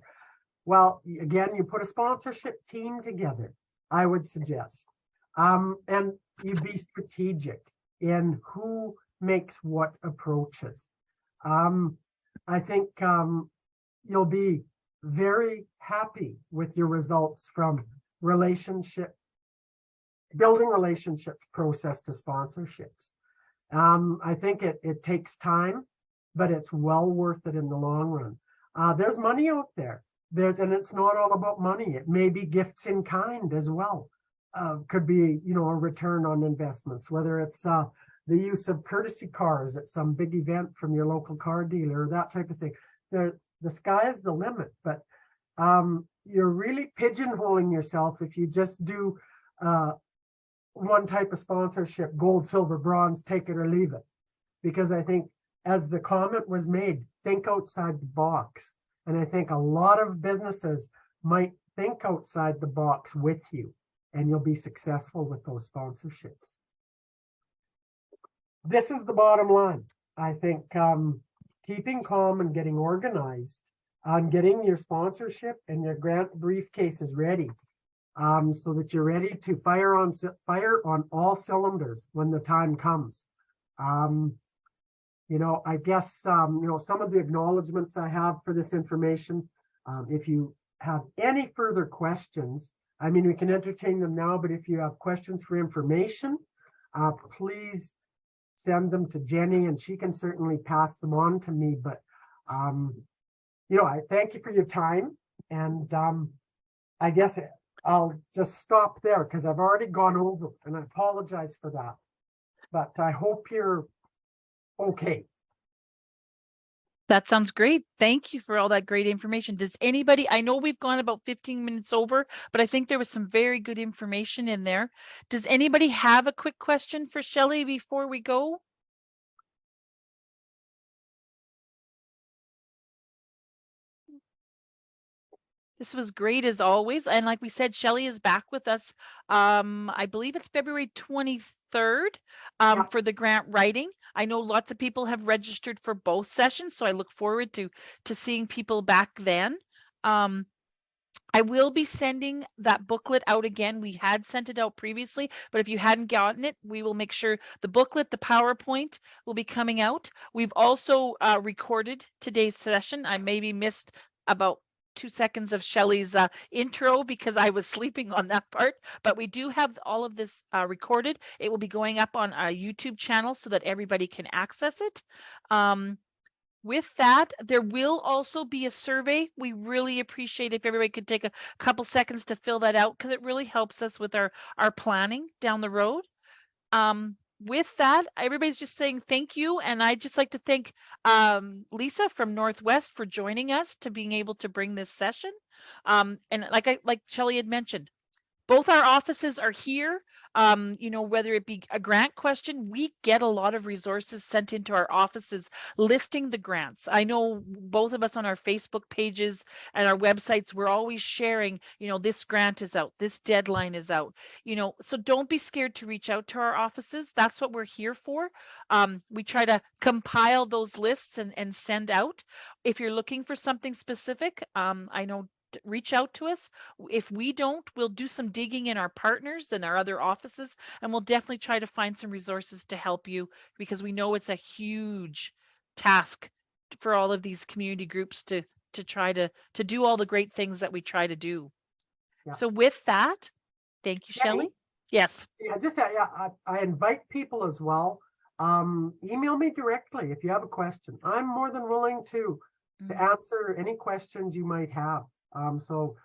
Well, again, you put a sponsorship team together, I would suggest. And you be strategic in who makes what approaches. I think you'll be very happy with your results from building relationships process to sponsorships. I think it takes time, but it's well worth it in the long run. There's money out there. And it's not all about money. It may be gifts in kind as well. Could be, a return on investments, whether it's the use of courtesy cars at some big event from your local car dealer, that type of thing. The sky is the limit, but you're really pigeonholing yourself if you just do one type of sponsorship, gold, silver, bronze, take it or leave it. Because I think, as the comment was made, think outside the box. And I think a lot of businesses might think outside the box with you, and you'll be successful with those sponsorships. This is the bottom line. I think keeping calm and getting organized on getting your sponsorship and your grant briefcases ready, so that you're ready to fire on all cylinders when the time comes. I guess, some of the acknowledgements I have for this information, if you have any further questions, we can entertain them now, but if you have questions for information, please send them to Jenny and she can certainly pass them on to me. But, I thank you for your time, and I guess I'll just stop there because I've already gone over and I apologize for that, but I hope you're okay. That sounds great. Thank you for all that great information. Does anybody, I know we've gone about 15 minutes over, but I think there was some very good information in there. Does anybody have a quick question for Shelley before we go? This was great as always. And like we said, Shelley is back with us. I believe it's February 23rd for the grant writing. I know lots of people have registered for both sessions, so I look forward to seeing people back then. I will be sending that booklet out again. We had sent it out previously, but if you hadn't gotten it, we will make sure the booklet, the PowerPoint will be coming out. We've also recorded today's session. I maybe missed about 2 seconds of Shelley's intro because I was sleeping on that part, but we do have all of this recorded. It will be going up on our YouTube channel so that everybody can access it. With that, there will also be a survey. We really appreciate if everybody could take a couple seconds to fill that out because it really helps us with our planning down the road. with that, everybody's just saying thank you. And I'd just like to thank Lisa from Northwest for joining us to being able to bring this session. And like Shelley had mentioned, both our offices are here. You know, whether it be a grant question, we get a lot of resources sent into our offices listing the grants. I know both of us on our Facebook pages and our websites, we're always sharing, you know, this grant is out, this deadline is out, you know, so don't be scared to reach out to our offices. That's what we're here for. We try to compile those lists and send out. If you're looking for something specific, I know reach out to us. If we don't, we'll do some digging in our partners and our other offices, and we'll definitely try to find some resources to help you, because we know it's a huge task for all of these community groups to try to do all the great things that we try to do. Yeah. So with that, thank you, Jenny? Shelley. Yes. Yeah, just I invite people as well. Email me directly if you have a question. I'm more than willing to answer any questions you might have. So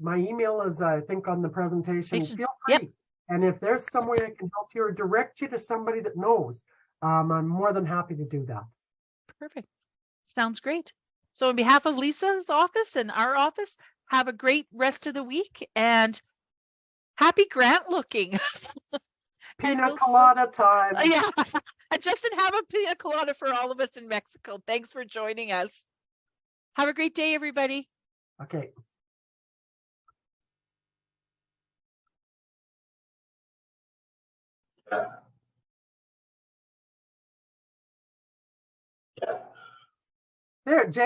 my email is, I think, on the presentation. Feel free. Yep. And if there's some way I can help you or direct you to somebody that knows, I'm more than happy to do that. Perfect. Sounds great. So on behalf of Lisa's office and our office, have a great rest of the week and happy grant looking. Pina colada time. Yeah. And Justin, have a pina colada for all of us in Mexico. Thanks for joining us. Have a great day, everybody. Okay. There, Jenny.